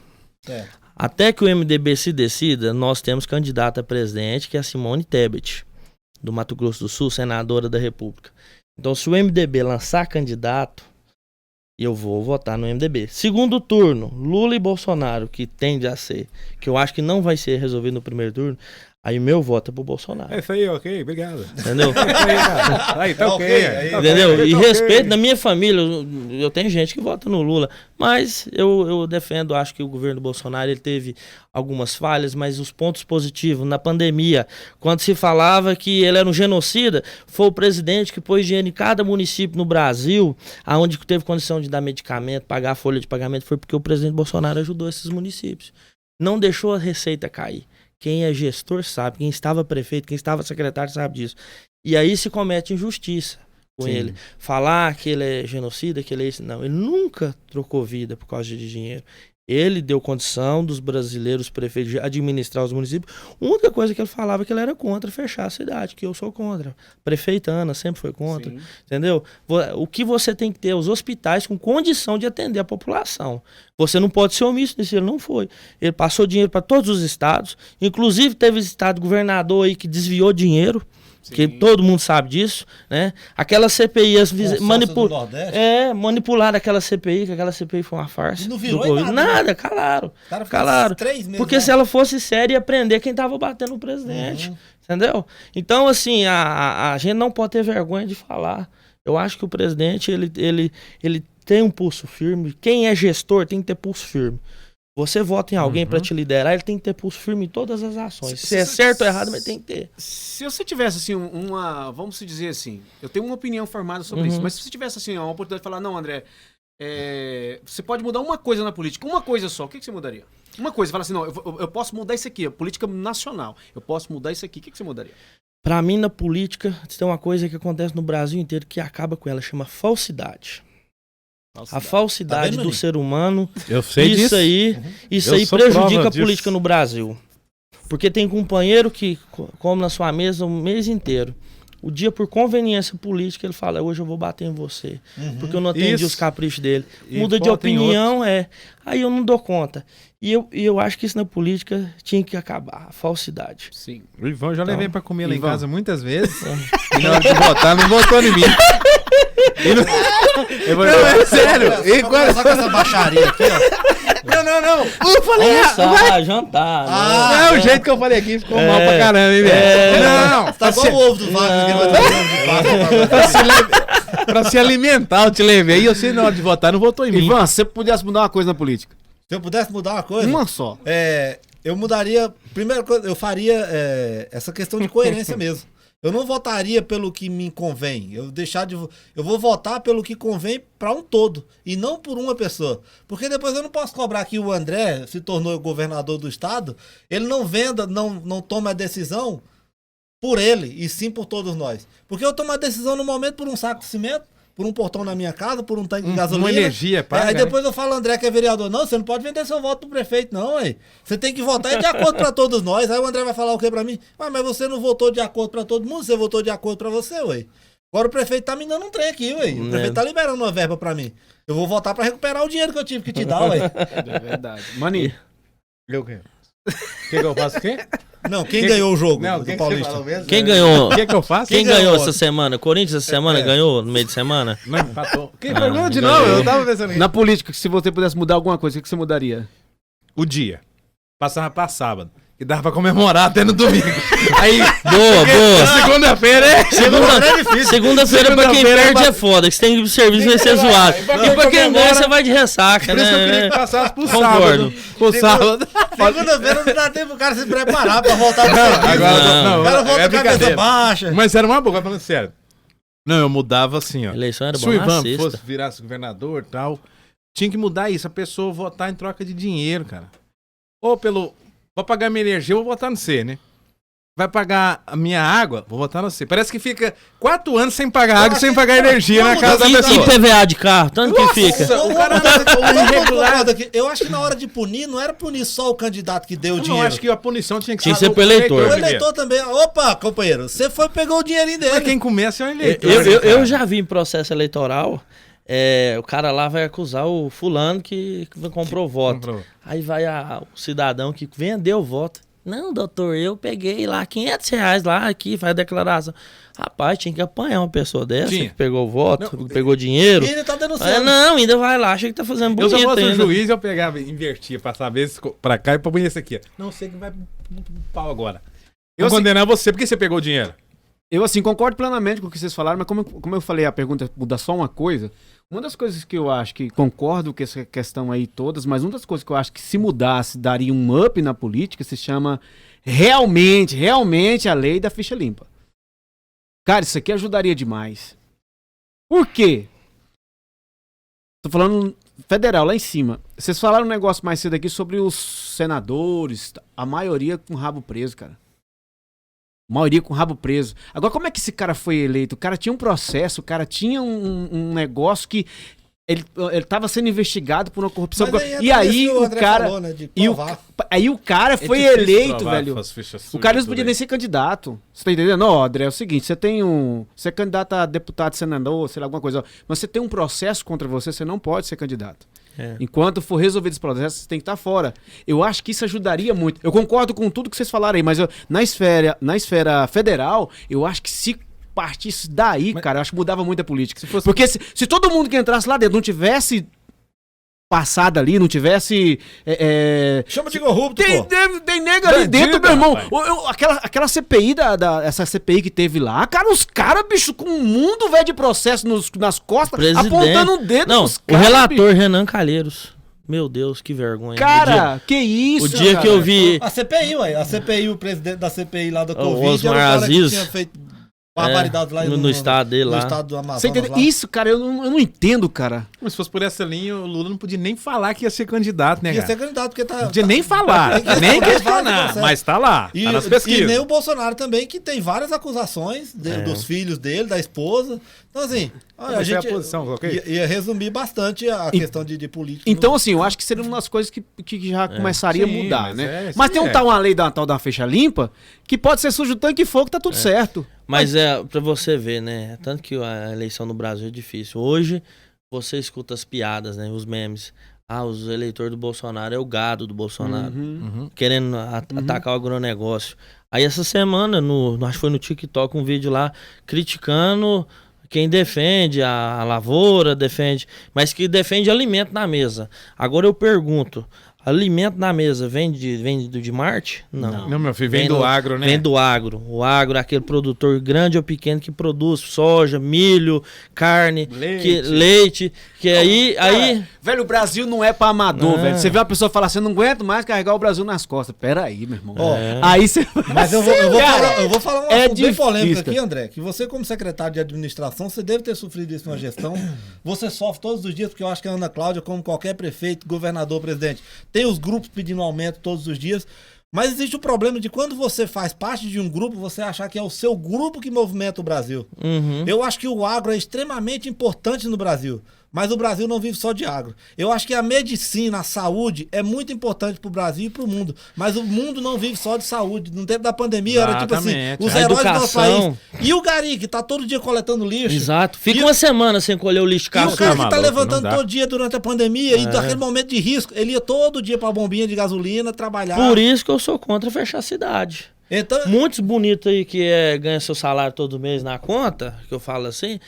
É.
Até que o MDB se decida, nós temos candidata a presidente, que é a Simone Tebet, do Mato Grosso do Sul, senadora da República. Então, se o MDB lançar candidato, eu vou votar no MDB. Segundo turno, Lula e Bolsonaro, que tende a ser, que eu acho que não vai ser resolvido no primeiro turno, Aí o meu voto é pro Bolsonaro.
É isso aí, ok, obrigado.
Entendeu?
É isso aí, cara. Aí, tá ok.
aí.
Tá
Entendeu?
ok,
E
tá
respeito
ok.
da minha família, eu tenho gente que vota no Lula, mas eu defendo, acho que o governo Bolsonaro ele teve algumas falhas, mas os pontos positivos, na pandemia, quando se falava que ele era um genocida, foi o presidente que pôs dinheiro em cada município no Brasil, aonde teve condição de dar medicamento, pagar a folha de pagamento, foi porque o presidente Bolsonaro ajudou esses municípios. Não deixou a receita cair. Quem é gestor sabe, quem estava prefeito, quem estava secretário sabe disso. E aí se comete injustiça com ele. Falar que ele é genocida, que ele é isso. Não, ele nunca trocou vida por causa de dinheiro. Ele deu condição dos brasileiros prefeitos de administrar os municípios. A única coisa que ele falava é que ele era contra fechar a cidade, que eu sou contra. Prefeita Ana sempre foi contra, entendeu? O que você tem que ter, os hospitais com condição de atender a população. Você não pode ser omisso nisso, ele não foi. Ele passou dinheiro para todos os estados, inclusive teve estado governador aí que desviou dinheiro, que todo mundo sabe disso, né? Aquela CPI, manipularam aquela CPI, que aquela CPI foi uma farsa.
E não virou
nada, calaram.
Calaram. 3 meses.
Porque se ela fosse séria, ia prender quem tava batendo no presidente. Entendeu? Então, assim, a gente não pode ter vergonha de falar. Eu acho que o presidente, ele tem um pulso firme. Quem é gestor tem que ter pulso firme. Você vota em alguém para te liderar, ele tem que ter pulso firme em todas as ações. Se é certo ou errado, mas tem que ter.
Se você tivesse, assim, vamos dizer assim, eu tenho uma opinião formada sobre isso, mas se você tivesse, assim, uma oportunidade de falar, não, André, você pode mudar uma coisa na política, uma coisa só, o que você mudaria? Uma coisa, fala assim, não, eu posso mudar isso aqui, a política nacional, eu posso mudar isso aqui, o que você mudaria?
Pra mim, na política, tem uma coisa que acontece no Brasil inteiro que acaba com ela, chama falsidade. A falsidade do ser humano,
Eu sei
isso
disso.
aí
Eu sou
prejudica
prova
a política
disso.
no Brasil. Porque tem companheiro que come na sua mesa o mês inteiro. O dia, por conveniência política, ele fala, hoje eu vou bater em você. Porque eu não atendi
Isso.
os caprichos dele.
E
Muda de
vota em
opinião, aí eu não dou conta. E eu acho que isso na política tinha que acabar, a falsidade.
Sim.
O Ivan eu já levei pra comer lá em
Ivan.
casa muitas vezes. E na hora de votar, não votou em mim. Não, é sério. E
Vamos começar com essa baixaria aqui, ó.
Não. Eu falei,
Almoçar, jantar.
não é o jeito que eu falei aqui, ficou mal pra caramba, hein, velho? Não.
Tá igual o ovo do Wagner, que ele vai trazer ovo de Páscoa.
Pra se alimentar, eu te levei. E você, na hora de votar, não votou em mim.
Ivan, se você pudesse mudar uma coisa na política,
Se eu pudesse mudar uma coisa,
uma só.
eu mudaria. Primeira coisa, eu faria essa questão de coerência mesmo. Eu não votaria pelo que me convém. Eu vou votar pelo que convém para um todo e não por uma pessoa. Porque depois eu não posso cobrar que o André se tornou governador do estado, ele não venda, não toma a decisão por ele e sim por todos nós. Porque eu tomo a decisão no momento por um saco de cimento, por um portão na minha casa, por um tanque de gasolina.
Uma energia, paga,
Aí depois eu falo, André, que é vereador. Não, você não pode vender seu voto pro prefeito, não, ué. Você tem que votar de acordo pra todos nós. Aí o André vai falar o que pra mim? Mas você não votou de acordo pra todo mundo, você votou de acordo pra você, ué. Agora o prefeito tá me dando um trem aqui, ué. O prefeito tá liberando uma verba pra mim. Eu vou votar pra recuperar o dinheiro que eu tive que te dar, ué.
É verdade. Maninho.
Eu o quê? Que eu faço o quê?
Não, quem ganhou o jogo
Não,
do
que você
Paulista?
falou mesmo?
Quem ganhou?
O que eu faço?
Quem
ganhou
ganhou
ontem?
essa semana? Corinthians essa semana ganhou no meio de semana?
Não, empatou. Quem
Ah,
perguntou de
ganhou.
novo? Eu tava pensando nisso.
Na política, se você pudesse mudar alguma coisa, o que você mudaria?
O dia. Passava pra sábado. Que dava pra comemorar até no domingo. Aí,
Boa.
segunda-feira é...
Segunda-feira pra quem
Segunda-feira
perde
é
é foda, que tem serviço vai ser zoado.
Não,
E pra quem ganha,
comemora-
você vai de ressaca,
Por isso que eu queria
né?
que passasse pro
Concordo.
sábado. Pro sábado.
Segunda-feira não dá tempo pro cara se preparar pra voltar pro serviço.
Agora, não,
O cara volta
é
com a cabeça
brincadeira.
baixa.
Mas era uma boa, falando sério. Não, eu mudava assim, ó.
A eleição era
Se
bom
o
na
Ivan
sexta.
fosse virasse governador e tal, tinha que mudar isso. A pessoa votar em troca de dinheiro, cara. Ou vou pagar minha energia, eu vou votar no C, né? Vai pagar a minha água, vou votar no C. Parece que fica 4 anos sem pagar água, sem pagar energia na casa da
E
pessoa.
PVA de carro, tanto que fica.
O cara irregular. Eu acho que na hora de punir, não era punir só o candidato que deu o
Eu não
dinheiro.
acho que a punição tinha que
Tinha que
ser
ser pro eleitor.
O eleitor também. Opa, companheiro, você foi e pegou o dinheirinho dele.
Mas quem começa é o eleitor.
Eu já vi em processo eleitoral, o cara lá vai acusar o fulano que comprou o voto.
comprou.
Aí vai o cidadão que vendeu o voto. Não, doutor, eu peguei lá R$500 lá, aqui, faz a declaração. Rapaz, tinha que apanhar uma pessoa dessa
Tinha.
que pegou o voto,
Não,
que pegou dinheiro.
E ele tá
Aí,
denunciando.
não, ainda vai lá, acha que tá fazendo
Eu
bonito
se fosse um
ainda.
juiz, eu pegava, invertia pra saber se pra cá e pra punir esse aqui. Ó. Não sei que vai pro pau agora. Eu condenar você porque você pegou o dinheiro.
Eu, assim, concordo plenamente com o que vocês falaram, mas como eu falei, a pergunta muda só uma coisa. Uma das coisas que eu acho que concordo com essa questão aí todas, mas uma das coisas que eu acho que se mudasse, daria um up na política, se chama realmente a lei da ficha limpa. Cara, isso aqui ajudaria demais. Por quê? Tô falando federal, lá em cima. Vocês falaram um negócio mais cedo aqui sobre os senadores, a maioria com rabo preso, cara. Maioria com rabo preso. Agora, como é que esse cara foi eleito? O cara tinha um processo, o cara tinha um negócio que ele tava sendo investigado por uma corrupção. E aí o cara. Falou, né, aí o cara foi eleito, velho. O cara não podia nem ser candidato. Você tá entendendo? Não, André, é o seguinte: você é candidato a deputado, senador, sei lá, alguma coisa. Mas você tem um processo contra você, você não pode ser candidato. Enquanto for resolvido esse processo, você tem que estar fora. Eu acho que isso ajudaria muito. Eu concordo com tudo que vocês falaram aí, mas na esfera federal, eu acho que se partisse daí, cara, eu acho que mudava muito a política. Porque se todo mundo que entrasse lá dentro não tivesse passado ali, não tivesse...
Chama de corrupto,
tem nego ali dentro, meu irmão. Aquela CPI, essa CPI que teve lá, cara, os caras, bicho, com um mundo, velho, de processo nas costas, apontando um dedo nos caras.
O relator Renan Calheiros. Meu Deus, que vergonha.
Cara, que isso,
o dia
cara.
Que eu vi...
A CPI, ué. A CPI, o presidente da CPI lá da Covid,
Osmar
era o cara
Aziz.
que tinha feito barbaridade lá
no estado dele lá.
No estado do Amazonas.
Você entendeu? Isso, cara, eu não entendo, cara.
Mas se fosse por essa linha, o Lula não podia nem falar que ia ser candidato, né, cara?
Ia ser candidato, porque tá...
Não podia nem falar, nem questionar, mas tá lá, tá nas pesquisas.
E nem o Bolsonaro também, que tem várias acusações dos filhos dele, da esposa. Então, assim, a gente ia resumir bastante a questão de política.
Então, assim, eu acho que seria uma das coisas que já começaria a mudar, né? Mas tem uma lei da tal da ficha limpa, que pode ser sujo tanque e fogo, tá tudo certo.
Mas pra você ver, né? Tanto que a eleição no Brasil é difícil. Hoje, você escuta as piadas, né? Os memes. Os eleitores do Bolsonaro é o gado do Bolsonaro. Querendo atacar o agronegócio. Aí essa semana, acho que foi no TikTok, um vídeo lá criticando quem defende a lavoura, mas que defende alimento na mesa. Agora eu pergunto, alimento na mesa vem de Marte?
Não, meu filho, vem do agro, né?
Vem do agro. O agro é aquele produtor grande ou pequeno que produz soja, milho, carne, leite.
Velho, o Brasil não é pra amador, velho. Você vê uma pessoa falar assim, eu não aguento mais carregar o Brasil nas costas. Pera aí, meu irmão. Aí você...
Mas eu vou falar um assunto bem polêmico aqui, André, que você, como secretário de administração, você deve ter sofrido isso na gestão. Você sofre todos os dias, porque eu acho que a Ana Cláudia, como qualquer prefeito, governador, presidente, tem os grupos pedindo aumento todos os dias. Mas existe o problema de quando você faz parte de um grupo, você achar que é o seu grupo que movimenta o Brasil. Eu acho que o agro é extremamente importante no Brasil. Mas o Brasil não vive só de agro. Eu acho que a medicina, a saúde é muito importante pro Brasil e pro mundo. Mas o mundo não vive só de saúde. No tempo da pandemia era tipo assim, os heróis do nosso país. E o gari, que tá todo dia coletando lixo.
Exato. Fica uma semana sem colher o lixo.
E o cara que tá levantando todo dia durante a pandemia e daquele momento de risco, ele ia todo dia pra bombinha de gasolina trabalhar.
Por isso que eu sou contra fechar a cidade. Então, muitos bonitos aí que ganham seu salário todo mês na conta, que eu falo assim...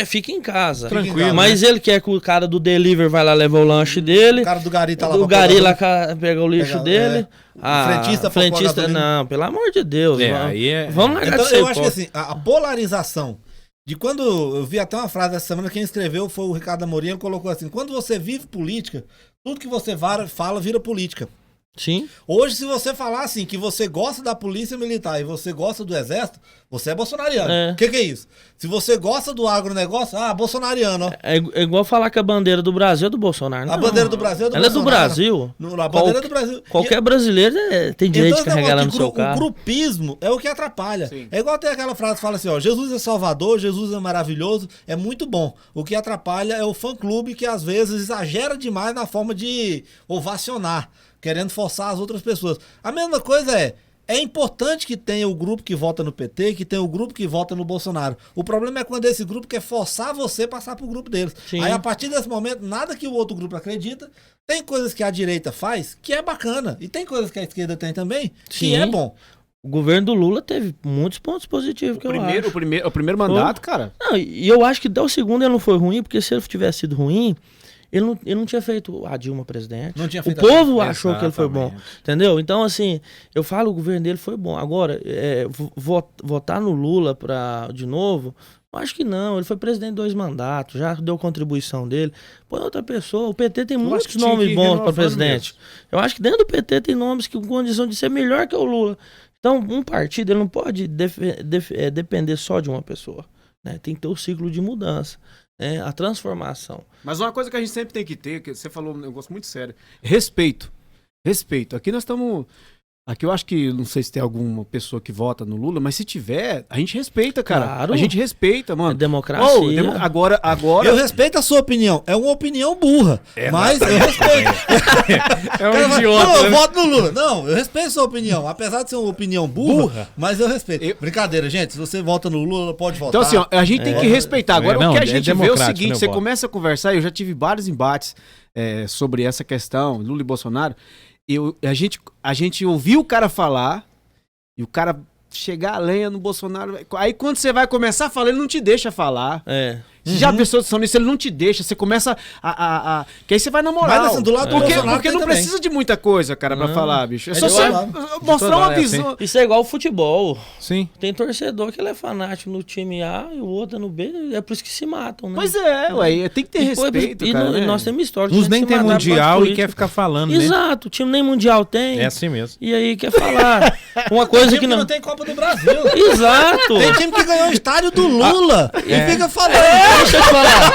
Fica em casa.
Tranquilo.
Mas ele quer que o cara do delivery vai lá levar o lanche dele.
O cara do gari tá lá.
O gari lá pega o lixo dele.
O
frentista não, pelo amor de Deus. Vamos largar
então, eu acho que assim, a polarização de quando... Eu vi até uma frase essa semana, quem escreveu foi o Ricardo Amorim, ele colocou assim, quando você vive política, tudo que você fala vira política.
Sim.
Hoje, se você falar assim, que você gosta da polícia militar e você gosta do exército, você é bolsonariano. O que é isso? Se você gosta do agronegócio, bolsonariano.
É igual falar que a bandeira do Brasil é do Bolsonaro.
A bandeira do Brasil é do Bolsonaro.
Ela é do Brasil.
A bandeira é do Brasil.
Qualquer brasileiro tem direito de carregar ela no seu carro.
O grupismo é o que atrapalha. Sim. É igual tem aquela frase que fala assim, Jesus é Salvador, Jesus é maravilhoso, é muito bom. O que atrapalha é o fã-clube que às vezes exagera demais na forma de ovacionar, querendo forçar as outras pessoas. A mesma coisa é importante que tenha o grupo que vota no PT, que tenha o grupo que vota no Bolsonaro. O problema é quando esse grupo quer forçar você a passar pro grupo deles. Sim. Aí, a partir desse momento, nada que o outro grupo acredita. Tem coisas que a direita faz que é bacana. E tem coisas que a esquerda tem também que é bom.
O governo do Lula teve muitos pontos positivos,
O primeiro mandato, cara.
Não, e eu acho que até o segundo ele não foi ruim, porque se ele tivesse sido ruim... Ele não tinha feito a Dilma presidente.
Não tinha
O
feito
povo
a-
achou que ele foi bom.
Exatamente.
Entendeu? Então, assim, eu falo, o governo dele foi bom. Agora, votar no Lula de novo, eu acho que não. Ele foi presidente 2 mandatos, já deu contribuição dele. Põe outra pessoa. O PT tem
acho
muitos
que tinha
nomes
que ir
bons para
renovando
presidente. Eu acho que dentro do PT tem nomes que com condição de ser melhor que o Lula. Então, um partido ele não pode depender só de uma pessoa. Né? Tem que ter o ciclo de mudança. A transformação.
Mas uma coisa que a gente sempre tem que ter, que você falou um negócio muito sério, respeito. Respeito. Aqui nós estamos... Aqui eu acho que, não sei se tem alguma pessoa que vota no Lula, mas se tiver, a gente respeita, cara.
Claro.
A gente respeita, mano.
É democracia.
Agora...
Eu respeito a sua opinião. É uma opinião burra. Mas eu respeito.
É um
Cara, não,
idiota.
eu
né?
voto no Lula. Não, eu respeito a sua opinião. Apesar de ser uma opinião burra. Mas eu respeito. Brincadeira, gente. Se você vota no Lula, pode votar.
Então, assim, ó, a gente tem que respeitar. Agora,
Não,
o que a
é
gente vê é o
democrático,
seguinte:
né,
você
voto.
começa a conversar, eu já tive vários embates sobre essa questão, Lula e Bolsonaro. A gente ouviu o cara falar e o cara chegar a lenha no Bolsonaro. Aí quando você vai começar a falar, ele não te deixa falar. Você já prestou atenção nisso, ele não te deixa. Você começa que aí você vai na moral.
Mas, assim, do lado do
porque
Bolsonaro
porque
tem
não
também.
precisa de muita coisa, cara, pra falar, bicho. É só
de
você
lado.
mostrar uma
É assim.
visão.
Isso é igual ao futebol.
Sim.
Tem torcedor que ele é fanático no time A e o outro no B. É por isso que se matam, né?
Pois é, ué, tem que ter respeito, cara.
E
né?
nós temos história. de
Uns
gente
nem
se
tem
matar por
mundial
causa
e
política.
quer ficar falando, né?
Exato, o time nem mundial tem.
É assim mesmo.
E aí quer falar uma coisa
Time
que não...
tem Copa do Brasil.
Exato.
Tem time que ganhou o estádio do Lula. E fica falando.
Deixa eu te falar.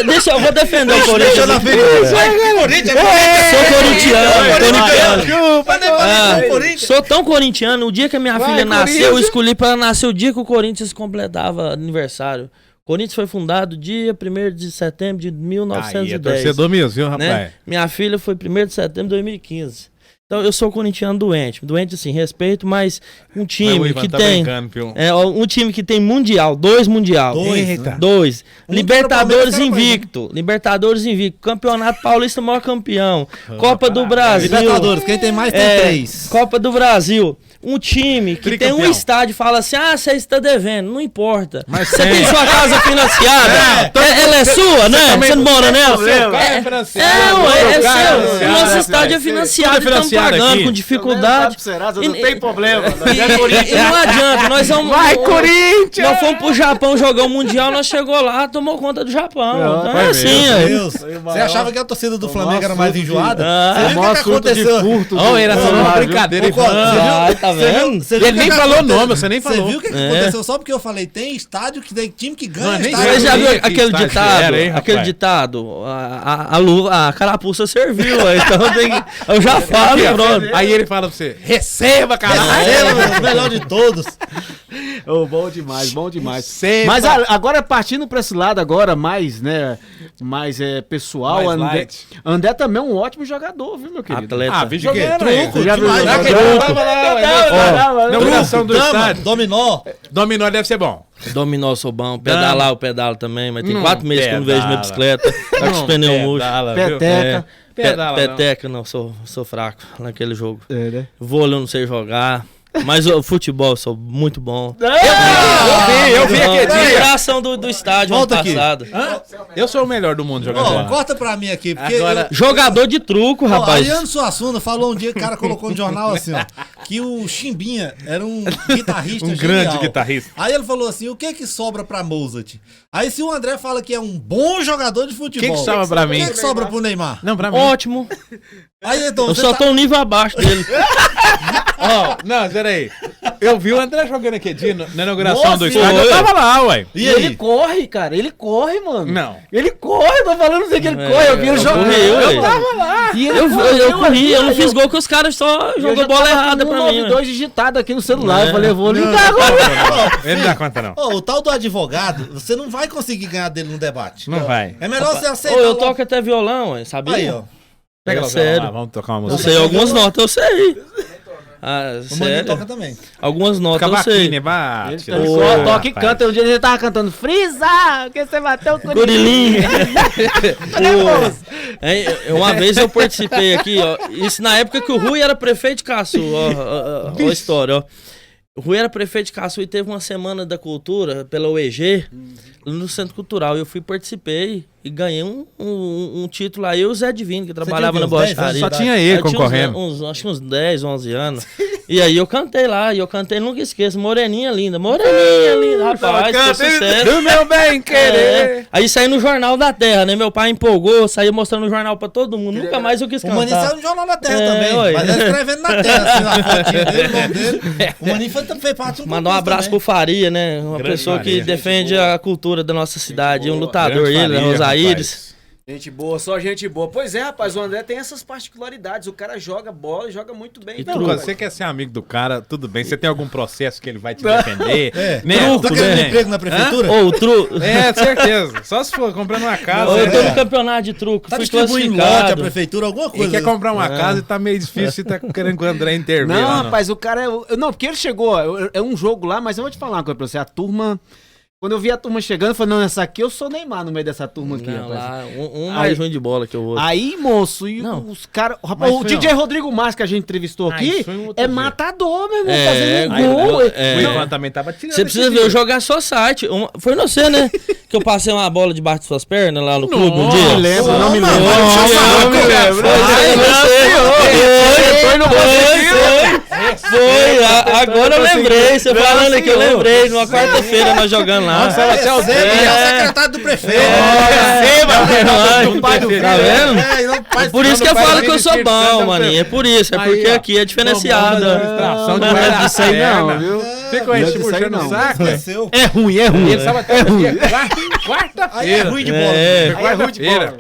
Deixa eu vou defender o Corinthians.
Deixa na frente.
Sou corintiano.
Chupa, nem falei do
Ah,
Corinthians.
sou tão corintiano. O dia que a minha filha nasceu, eu escolhi pra ela nascer o dia que o Corinthians completava aniversário. O Corinthians foi fundado dia 1º de setembro de
Aí, é
1910.
torcedor mesmo, viu, rapaz?
Né? Minha filha foi 1º de setembro de 2015. Então eu sou corintiano doente. Doente assim, respeito, mas um
Mas o
time
Ivan
que
tá
tem...
brincando, Pio.
Um time que tem mundial, 2 mundial.
Eita.
2.
Um
Libertadores
tá no Palmeiras,
invicto. Libertadores invicto. Campeonato Paulista maior campeão. Copa do Brasil.
Libertadores, quem tem mais tem 3.
Copa do Brasil. Um time que tem
Tricampeão.
um estádio e fala assim: você está devendo. Não importa.
Mas
Você
tem.
tem sua casa financiada. Ela é sua, né? Você não mora nela?
Seu carro é financiado.
É
Seu carro
seu.
financiado.
O nosso estádio é financiado.
Tudo é
Estamos
financiado
pagando
aqui.
com dificuldade.
Não tem problema.
E não adianta, nós vamos.
Vai, Corinthians!
Nós fomos pro Japão jogar o Mundial, nós chegou lá, tomou conta do Japão. Então
vai
é
ver.
assim,
Meu
aí.
Deus. Você achava que a torcida do Flamengo era mais enjoada?
Ah,
Você viu o que aconteceu?
Ó, era só uma brincadeira.
Ô, Cosme,
Ivan.
você viu?
Ah, tá
Você viu-
vendo?
você viu
Ele
o que
nem
que
falou
aconteceu?
nome, você nem falou.
Você viu o que aconteceu só porque eu falei, tem estádio que tem time que ganha
Não, nem
estádio.
Você já viu
Que
aquele
estádio
ditado?
era, hein,
Aquele
rapaz?
ditado? A luva, a carapuça serviu. Aí, então eu já falo, pronto.
Aí ele fala pra você, receba, caralho.
É, o melhor de todos.
Bom demais, bom demais.
Receba.
Mas agora, partindo pra esse lado agora, mais, né, mais pessoal,
Mais
André,
light.
André também é um ótimo jogador, viu, meu querido?
Atleta.
Ah, vi jogando
Truco,
aí.
truco,
já viu
demais.
jogar?
Aquele
Truco.
tava lá, ué,
Não,
inauguração do
Dama,
estádio.
dominó.
Dominó deve ser bom.
Dominó, sou bom. Pedalar, eu pedalo também. Mas tem
Não
4 meses que eu não vejo minha
pedala.
bicicleta. Tá com os pneus murchos.
Pedala, viu?
Peteca.
Pedala, não.
Peteca, não, sou fraco naquele jogo.
É, né?
Vôlei eu não sei jogar. Mas o futebol eu sou muito bom.
Eu vi aquele dia.
Inauguração do estádio ano
Volta aqui.
passado.
Eu sou o melhor do mundo jogando
Ó,
bola.
corta pra mim aqui, porque
Agora-
Jogador de truco,
Ó,
rapaz.
Ariano Suassuna falou um dia que o cara colocou no jornal assim, ó, que o Chimbinha era um guitarrista
Um
genial.
grande guitarrista.
Aí ele falou assim, o que que sobra pra Mozart? Aí se o André fala que é um bom jogador de futebol,
O que que sobra pra mim?
O que que sobra pro Neymar?
Não, pra mim.
Ótimo.
Aí então,
Eu
você
só
tá-
tô um nível abaixo dele.
Ó, não, peraí. Eu vi o André jogando aquele dia na inauguração
Nossa,
do estádio.
foi.
Eu tava lá, ué.
E aí?
Ele corre, cara, ele corre, mano.
Não.
Ele corre, tô falando assim que ele corre, eu vi ele jogando.
corri, ué.
Eu tava lá. E ele
Eu
correu
corri,
ali,
eu não
aí
fiz gol que os caras só
eu
jogou
já
bola
tava com
errada pra mim.
192 digitado aqui no celular.
É.
Eu falei, eu vou ligar agora.
Ele não dá conta, não.
Ó, o tal do advogado, você não vai conseguir ganhar dele no debate.
Não vai.
É melhor você aceitar.
Ô, eu
logo.
toco até violão, ué, sabia?
Aí, ó.
Pega
É
lá,
sério.
lá, vamos tocar uma
Eu
música.
sei algumas notas, eu sei. Ah,
O Maninho toca
sério?
também.
Algumas notas eu
Cavaquinho,
sei.
né? Bate.
Ele
Ô,
só toca e
rapaz.
canta. Um dia ele tava cantando Frisa, que você bateu o
Gorilinho. Uma vez eu participei aqui, ó. Isso na época que o Rui era prefeito de Caçu, ó a história, ó. O Rui era prefeito de Caçu e teve uma semana da cultura pela UEG, no Centro Cultural. Eu fui, participei e ganhei um título lá. Eu e o Zé Divino, que trabalhava na borracharia.
Só tinha ele
Eu tinha
concorrendo.
acho que uns 10, 11 anos. E aí eu cantei lá, e eu cantei, nunca esqueço, Moreninha Linda, rapaz, foi sucesso.
Do meu bem querer.
Aí saí no Jornal da Terra, né? Meu pai empolgou, saía mostrando o jornal pra todo mundo. Nunca mais eu quis
O
cantar.
Maninho saiu no Jornal da Terra também.
ué.
Mas ele escrevendo na terra, assim, na fotinha dele, o nome dele. O Maninho fez parte de um
Mandar um abraço pro Faria, né? Uma
Grande
pessoa
Faria.
que defende a cultura da nossa cidade. Um
boa.
lutador,
Grande
ele,
Faria,
Rosaíris.
Gente boa, só gente boa. Pois é, rapaz, o André tem essas particularidades. O cara joga bola e joga muito bem.
E
Não,
truco.
você quer ser amigo do cara, tudo bem. Você tem algum processo que ele vai te defender? Né?
Tô querendo emprego na prefeitura?
Ô, o truco.
É, certeza. Só se for comprando uma casa.
Eu tô
né?
no campeonato de truco,
Tá
fui
distribuindo lote, a
classificado.
prefeitura, alguma
Ele
coisa.
quer comprar uma casa e tá meio difícil e tá querendo que o André intervir.
Não,
lá,
rapaz, o cara é. Não, porque ele chegou. É um jogo lá, mas eu vou te falar uma coisa pra você. A turma. Quando eu vi a turma chegando, eu falei, não, essa aqui eu sou Neymar no meio dessa turma aqui,
Não,
rapaz.
lá, um mais ruim de bola que o outro.
Aí, moço, e
Não.
os caras. Rapaz,
Mas
o
foi,
DJ
ó.
Rodrigo Marques que a gente entrevistou aqui
isso foi um outro
é
dia.
matador, meu irmão,
É,
fazendo gol.
O
Não.
Ivan também tava tirando.
Você precisa ver eu jogar só site. Foi você, né? Que eu passei uma bola debaixo de suas pernas lá no clube um dia.
Não me lembro, não me
Não,
lembro.
não me lembro.
Foi no Foi, agora eu lembrei. Você falando aqui, eu lembrei. Numa quarta-feira nós jogando lá.
Nossa, ela tinha o
Você é o secretário do prefeito.
Do pai do tá vendo? Por isso que eu
Não,
falo
pai,
que eu sou
ele
bom,
esquece,
maninho. É por isso. É
Aí,
porque
ó.
aqui é diferenciado.
Administração
Não,
de
não é disso aí não,
perna.
viu?
Fica
Não é
aí
disso aí
puxando
não.
o saco.
Esqueceu.
É ruim, é ruim.
Ele sabe até quarta-feira.
Aí é ruim de bola.
É.
Quarta-feira.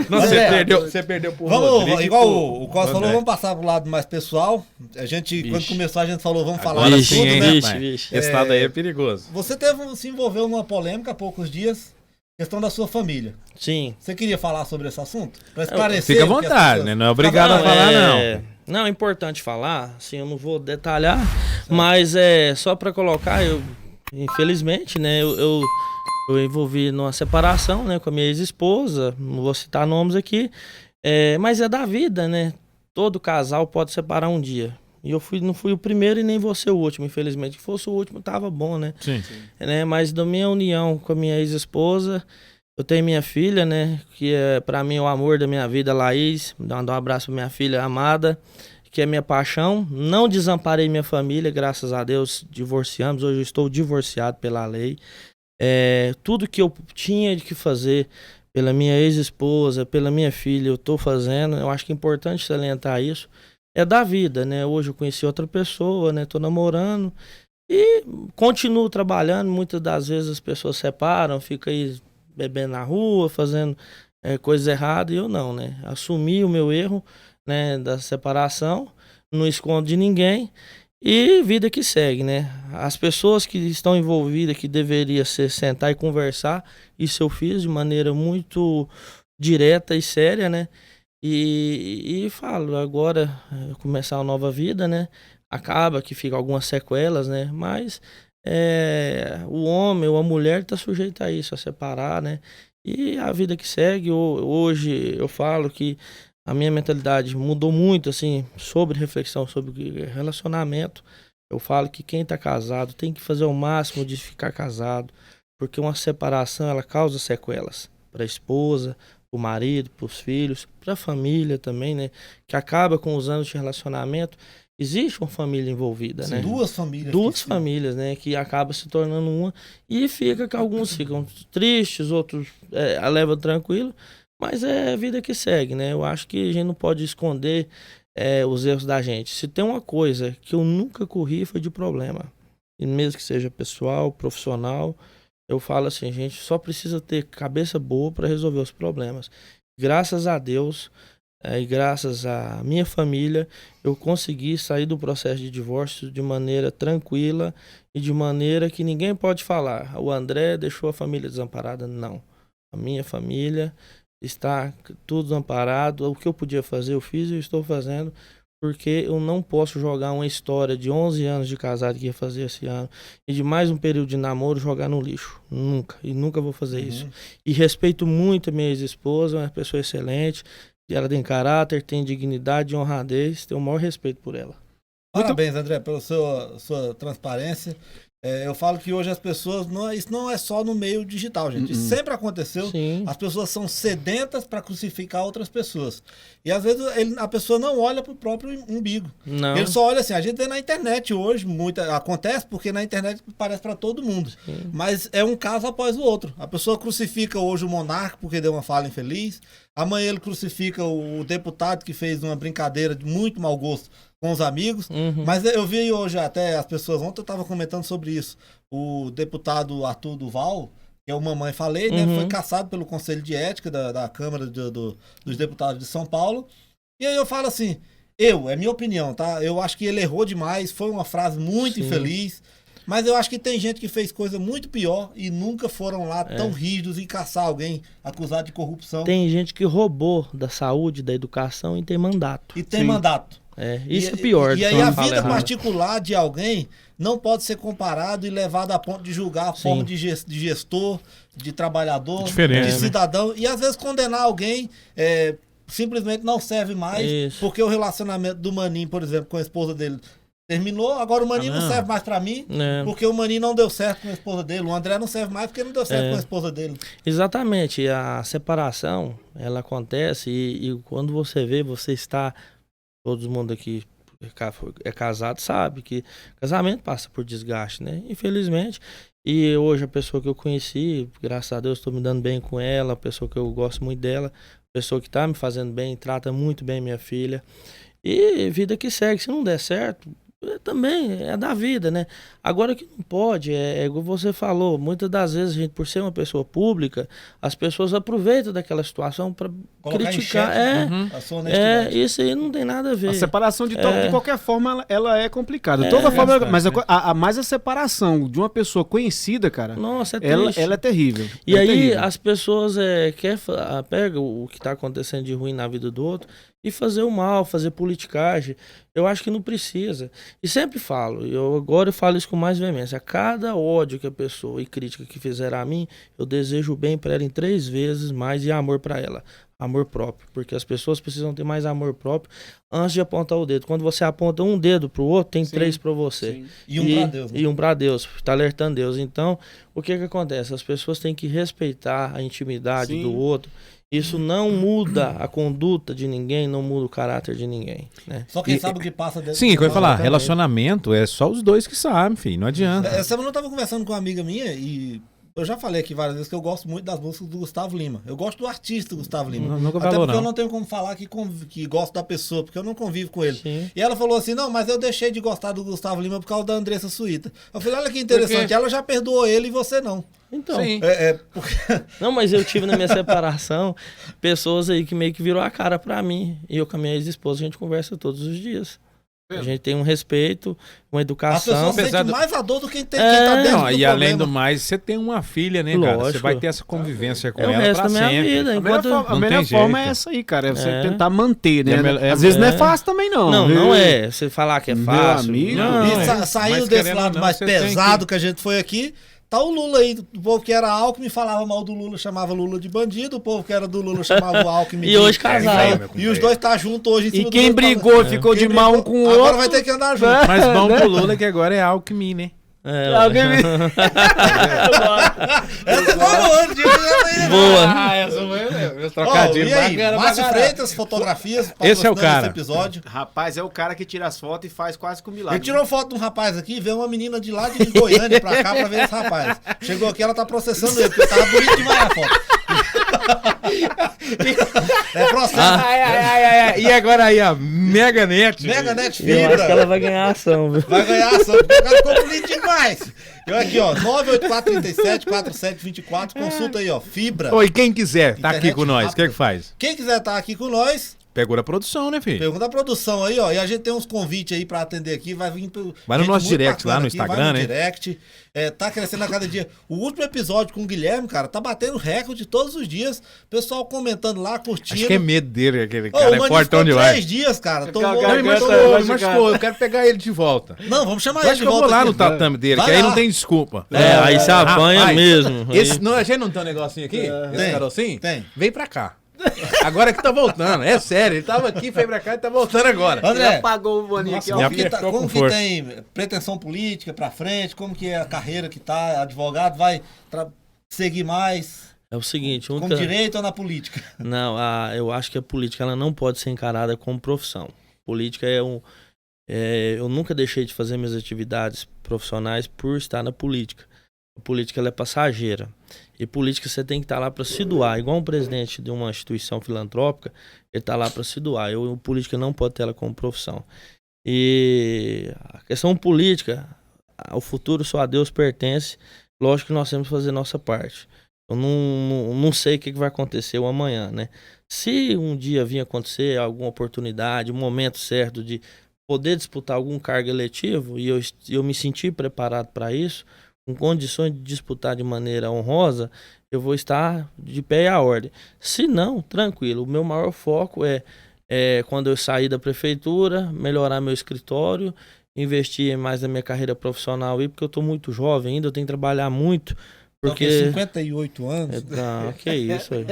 Não,
Mas
você perdeu pro
Vamos,
Rodrigo.
igual
e
o Costa falou,
André.
vamos passar pro lado mais pessoal. A gente, quando começou, a gente falou, vamos falar
Agora
de
sim,
tudo,
hein,
né?
rapaz?
Vixe.
Esse lado aí é perigoso.
Você se envolveu numa polêmica há poucos dias, questão da sua família.
Sim.
Você queria falar sobre esse assunto? Pra esclarecer.
Fica à
o que as
vontade,
pessoas-
né? Não é obrigado a falar, não.
Não, é importante falar, assim, eu não vou detalhar, mas só pra colocar, infelizmente, né, eu envolvi numa separação, né, com a minha ex-esposa, não vou citar nomes aqui, mas é da vida, né, todo casal pode separar um dia. E eu não fui o primeiro e nem vou ser o último, infelizmente. Se fosse o último, tava bom, né?
Sim.
Né, mas da minha união com a minha ex-esposa, eu tenho minha filha, né, que é pra mim o amor da minha vida, Laís, dando um abraço pra minha filha amada, que é minha paixão. Não desamparei minha família, graças a Deus, divorciamos, hoje eu estou divorciado pela lei. Tudo que eu tinha de que fazer pela minha ex-esposa, pela minha filha, eu tô fazendo, eu acho que é importante salientar isso, é da vida, né, hoje eu conheci outra pessoa, né, tô namorando, e continuo trabalhando. Muitas das vezes as pessoas separam, ficam aí bebendo na rua, fazendo coisas erradas, e eu não, né? Assumi o meu erro, né, da separação, não escondo de ninguém, e vida que segue, né? As pessoas que estão envolvidas, que deveria sentar e conversar, isso eu fiz de maneira muito direta e séria, né? E falo, agora começar uma nova vida, né? Acaba que fica algumas sequelas, né? Mas o homem ou a mulher está sujeito a isso, a separar, né? E a vida que segue, hoje eu falo que a minha mentalidade mudou muito, assim, sobre reflexão, sobre relacionamento. Eu falo que quem está casado tem que fazer o máximo de ficar casado, porque uma separação, ela causa sequelas para a esposa, para o marido, para os filhos, para a família também, né? Que acaba com os anos de relacionamento. Existe uma família envolvida, né?
Duas famílias.
Duas famílias, né? Que acaba se tornando uma. E fica que alguns ficam tristes, outros a levam tranquilo. Mas é a vida que segue, né? Eu acho que a gente não pode esconder os erros da gente. Se tem uma coisa que eu nunca corri, foi de problema. E mesmo que seja pessoal, profissional, eu falo assim, gente, só precisa ter cabeça boa para resolver os problemas. Graças a Deus, e graças à minha família, eu consegui sair do processo de divórcio de maneira tranquila e de maneira que ninguém pode falar. O André deixou a família desamparada. Não. A minha família está tudo amparado. O que eu podia fazer, eu fiz e eu estou fazendo, porque eu não posso jogar uma história de 11 anos de casado que ia fazer esse ano e de mais um período de namoro jogar no lixo. Nunca. E nunca vou fazer isso. E respeito muito a minha ex-esposa, uma pessoa excelente. Ela tem caráter, tem dignidade e honradez. Tenho o maior respeito por ela.
Parabéns, André, pela sua transparência. Eu falo que hoje as pessoas, isso não é só no meio digital, gente. Isso sempre aconteceu.
Sim.
As pessoas são sedentas para crucificar outras pessoas. E às vezes a pessoa não olha para o próprio umbigo.
Não.
Ele só olha assim, a gente vê na internet hoje, acontece porque na internet parece para todo mundo.
Sim.
Mas é um caso após o outro. A pessoa crucifica hoje o monarca porque deu uma fala infeliz. Amanhã ele crucifica o deputado que fez uma brincadeira de muito mau gosto com os amigos. Mas eu vi hoje até as pessoas, ontem eu estava comentando sobre isso. O deputado Arthur Duval, que é o Mamãe Falei, né? Foi cassado pelo Conselho de Ética da Câmara dos Deputados de São Paulo. E aí eu falo assim, é minha opinião, tá? Eu acho que ele errou demais, foi uma frase muito infeliz. Mas eu acho que tem gente que fez coisa muito pior e nunca foram lá tão rígidos em caçar alguém acusado de corrupção.
Tem gente que roubou da saúde, da educação e tem mandato.
E tem mandato.
Isso é pior.
E aí a vida particular de alguém não pode ser comparado e levado a ponto de julgar a forma de gestor, de trabalhador, de cidadão. E às vezes condenar alguém simplesmente não serve mais, porque o relacionamento do Maninho, por exemplo, com a esposa dele terminou, agora o Maninho não serve mais pra mim, porque o Maninho não deu certo com a esposa dele. O André não serve mais porque não deu certo com a esposa dele.
Exatamente. A separação, ela acontece e quando você vê, você está... Todo mundo aqui é casado sabe que casamento passa por desgaste, né? Infelizmente. E hoje a pessoa que eu conheci, graças a Deus, estou me dando bem com ela, a pessoa que eu gosto muito dela, pessoa que está me fazendo bem, trata muito bem minha filha. E vida que segue, se não der certo, também é da vida, né? Agora que não pode, igual você falou, muitas das vezes a gente, por ser uma pessoa pública, as pessoas aproveitam daquela situação para criticar.
A sua honestidade.
Isso aí não tem nada a ver.
A separação de qualquer forma, ela é complicada. Toda forma, mas mais a separação de uma pessoa conhecida, cara,
nossa, é
ela é terrível.
E aí
terrível.
as pessoas pegam o que está acontecendo de ruim na vida do outro e fazer o mal, fazer politicagem. Eu acho que não precisa. E sempre falo, agora eu falo isso com mais veemência. A cada ódio que a pessoa e crítica que fizer a mim, eu desejo o bem para ela em 3 vezes mais e amor para ela. Amor próprio. Porque as pessoas precisam ter mais amor próprio antes de apontar o dedo. Quando você aponta um dedo pro outro, tem 3 para você.
Sim. E um para Deus. Né?
E um para Deus. Tá alertando Deus. Então, o que acontece? As pessoas têm que respeitar a intimidade do outro. Isso não muda a conduta de ninguém, não muda o caráter de ninguém, né?
Só quem sabe o que passa dentro.
Sim, que eu ia falar, relacionamento é só os dois que sabem, filho, não adianta.
Essa semana eu tava conversando com uma amiga minha e eu já falei aqui várias vezes que eu gosto muito das músicas do Gustavo Lima. Eu gosto do artista Gustavo Lima.
Nunca
Até
falou,
porque eu não tenho como falar que gosto da pessoa, porque eu não convivo com ele.
Sim.
E ela falou assim, não, mas eu deixei de gostar do Gustavo Lima por causa da Andressa Suíta. Eu falei, olha que interessante, ela já perdoou ele e você não.
Então,
Porque...
não, mas eu tive na minha separação pessoas aí que meio que virou a cara pra mim. E eu com a minha ex-esposa, a gente conversa todos os dias. A gente tem um respeito, uma educação.
A pessoa sente mais a dor do que quem tá dentro do
e
problema.
além do mais, você tem uma filha, né, cara? Você vai ter essa convivência com ela pra sempre.
A melhor forma é essa aí, cara. É você tentar manter, né? Às vezes não é fácil também, não.
Não é. Você falar que é fácil.
Amigo.
E saindo desse lado mais pesado que a gente foi aqui, tá o Lula aí, o povo que era Alckmin falava mal do Lula, chamava Lula de bandido, o povo que era do Lula chamava o Alckmin
e hoje casado.
E os dois tá junto hoje em cima
e quem brigou e ficou de mal um com o outro.
Agora vai ter que andar junto.
Mas bom pro Lula que agora é Alckmin, né?
Essa foi
boa.
Essa foi trocadilho.
E aí, Márcio Freitas, fotografias.
Esse é o cara.
Esse episódio.
Rapaz, é o cara que tira as fotos e faz quase com milagre.
Ele tirou foto de um rapaz aqui, veio uma menina de lá de Goiânia pra cá pra ver esse rapaz. Chegou aqui, ela tá processando ele, porque tava bonito demais a foto. É processo.
E agora aí, a Meganet.
Meganet
Eu
Fibra.
acho que ela vai ganhar ação, viu?
Vai ganhar ação, porque o cara ficou bonito demais. Eu aqui, ó, 98437-4724, consulta aí, ó, Fibra.
Oi, quem quiser tá aqui
Internet
com nós, o
rápida.
que faz?
Quem quiser estar aqui com nós,
Pegou da produção, né, filho?
pergunta a produção aí, ó. E a gente tem uns convites aí pra atender aqui. Vai vir.
Vai no
gente
nosso
muito
direct
bacana
lá no
aqui,
Instagram,
vai no
né?
direct. Tá crescendo a cada dia. O último episódio com o Guilherme, cara, tá batendo recorde todos os dias. Pessoal comentando lá, curtindo.
Acho que é medo dele, aquele
Ô,
cara.
o
É
Maninho
fortão
ficou
demais.
3 dias, cara.
Fica
Tomou,
a
Não, ele
garganta,
machucou,
vai
ele machucou. Eu quero pegar ele de volta.
Não, vamos chamar
Eu
ele
acho
de
que eu vou
volta
lá
aqui.
no tatame dele,
Vai
que aí
lá.
não tem desculpa.
Aí você apanha
Rapaz,
mesmo.
Esse, não, a gente não tem um negocinho aqui? Esse
Tem,
carocinho?
tem.
Vem pra cá. Agora que tá voltando, é sério. Ele tava aqui, foi pra cá e tá voltando agora.
André,
apagou o Maninho aqui, ó.
me
como que,
apertou
como
com
que
força.
tem pretensão política pra frente? Como que é a carreira que tá? Advogado vai seguir mais
É o seguinte,
com direito ou na política?
Não, eu acho que a política ela não pode ser encarada como profissão. Política eu nunca deixei de fazer minhas atividades profissionais por estar na política. A política ela é passageira. E política você tem que estar lá para se doar. Igual um presidente de uma instituição filantrópica, ele está lá para se doar. Política não pode ter ela como profissão. E a questão política, o futuro só a Deus pertence. Lógico que nós temos que fazer nossa parte. Eu não sei o que vai acontecer o amanhã, né? Se um dia vir acontecer alguma oportunidade, um momento certo de poder disputar algum cargo eletivo e eu me sentir preparado para isso, com condições de disputar de maneira honrosa, eu vou estar de pé e à ordem. Se não, tranquilo. O meu maior foco é quando eu sair da prefeitura, melhorar meu escritório, investir mais na minha carreira profissional aí, porque eu estou muito jovem ainda, eu tenho que trabalhar muito. Porque...
Tem 58 anos.
Não, que isso aí.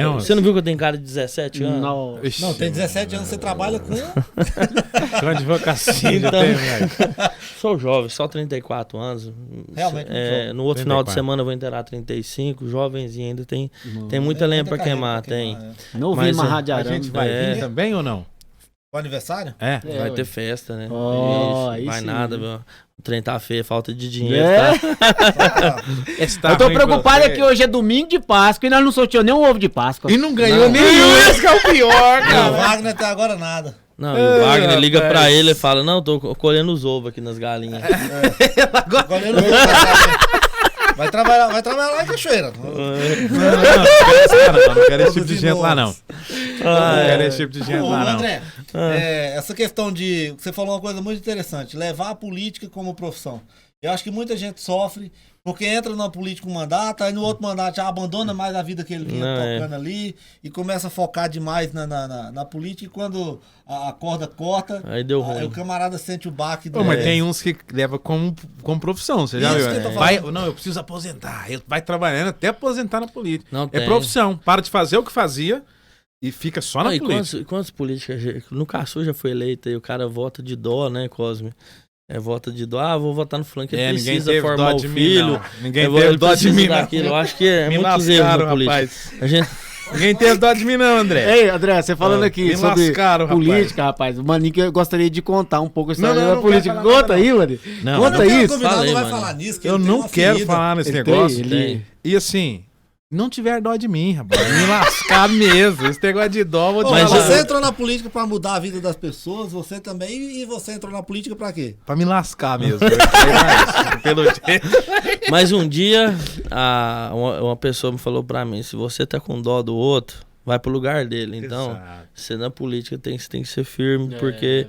Não,
Você não viu que eu tenho cara de 17 anos?
Não.
Ixi,
Não, tem 17 anos, você trabalha com...
com advocacia,
Então-
tem, velho.
Sou jovem, só 34 anos.
Realmente muito jovem.
No outro final de
34.
semana eu vou inteirar 35, jovenzinho ainda tem muita lenha pra queimar, tem.
Não vi
Mas,
uma
é,
rádio
A
arame.
gente vai
É.
vir também ou não?
O aniversário?
É.
É,
Vai
ué.
ter festa, né?
Ó,
Ixi,
aí
vai
sim.
nada, meu. O trem tá feio, falta de dinheiro,
É.
tá?
Eu tô preocupado é que hoje é domingo de Páscoa e nós não sorteamos nem um ovo de Páscoa.
E não ganhou
Não.
nenhum, esse que é o pior,
Não,
cara.
Wagner até agora nada.
Não, e o Wagner liga
rapaz.
pra ele e fala, não, tô colhendo os ovos aqui nas galinhas.
Agora ele vai trabalhar lá em Cachoeira.
Não quero esse tipo de gente lá, não. Não quero esse tipo de gente
Ô,
lá, não.
André, essa questão de... Você falou uma coisa muito interessante. Levar a política como profissão. Eu acho que muita gente sofre porque entra na política um mandato, aí no outro mandato já abandona mais a vida que ele vinha
Não,
tocando ali e começa a focar demais na política e quando a corda corta,
Aí deu
aí
ruim.
o camarada sente o baque
Pô, mas tem uns que levam como profissão, você já
Isso
viu?
que eu tô
Vai,
falando.
não, eu preciso aposentar. Eu vai trabalhando até aposentar na política.
Não
É
tem.
profissão. Para de fazer o que fazia e fica só na
Não, e
política.
quantos políticos... No Caçu já foi eleito e o cara vota de dó, né, Cosme? Vota de dó. Vou votar no fulano que ele
ninguém
precisa
teve
formar
dó
o
de mim,
filho.
não. Ninguém
Ele
teve dó de
precisa
mim, não.
daquilo. Eu acho que é
Me
muitos erros
lascaram,
na política.
rapaz.
A gente...
Ninguém teve dó de mim, não, André.
Ei, André, você falando aqui
me
sobre
lascaram, rapaz.
política, rapaz. O Maninho que eu gostaria de contar um pouco a história
Não,
da
não
política.
quero falar
Conta
nada,
aí, mano.
Não,
Conta
não
isso.
Convidado
Falei,
não vai
mano.
falar nisso. Que
Eu
ele tem
não
uma
quero
ferida.
falar nesse
Ele
negócio.
tem.
E assim, não tiver dó de mim, rapaz. Me lascar mesmo. Esse negócio de dó, vou te
Ô,
Mas
falar.
você entrou na política pra mudar a vida das pessoas, você também, e você entrou na política pra quê?
Pra me lascar mesmo. Mas, pelo jeito.
Mas um dia, uma pessoa me falou pra mim, se você tá com dó do outro, vai pro lugar dele. Então,
Exato.
você na política tem que ser firme, porque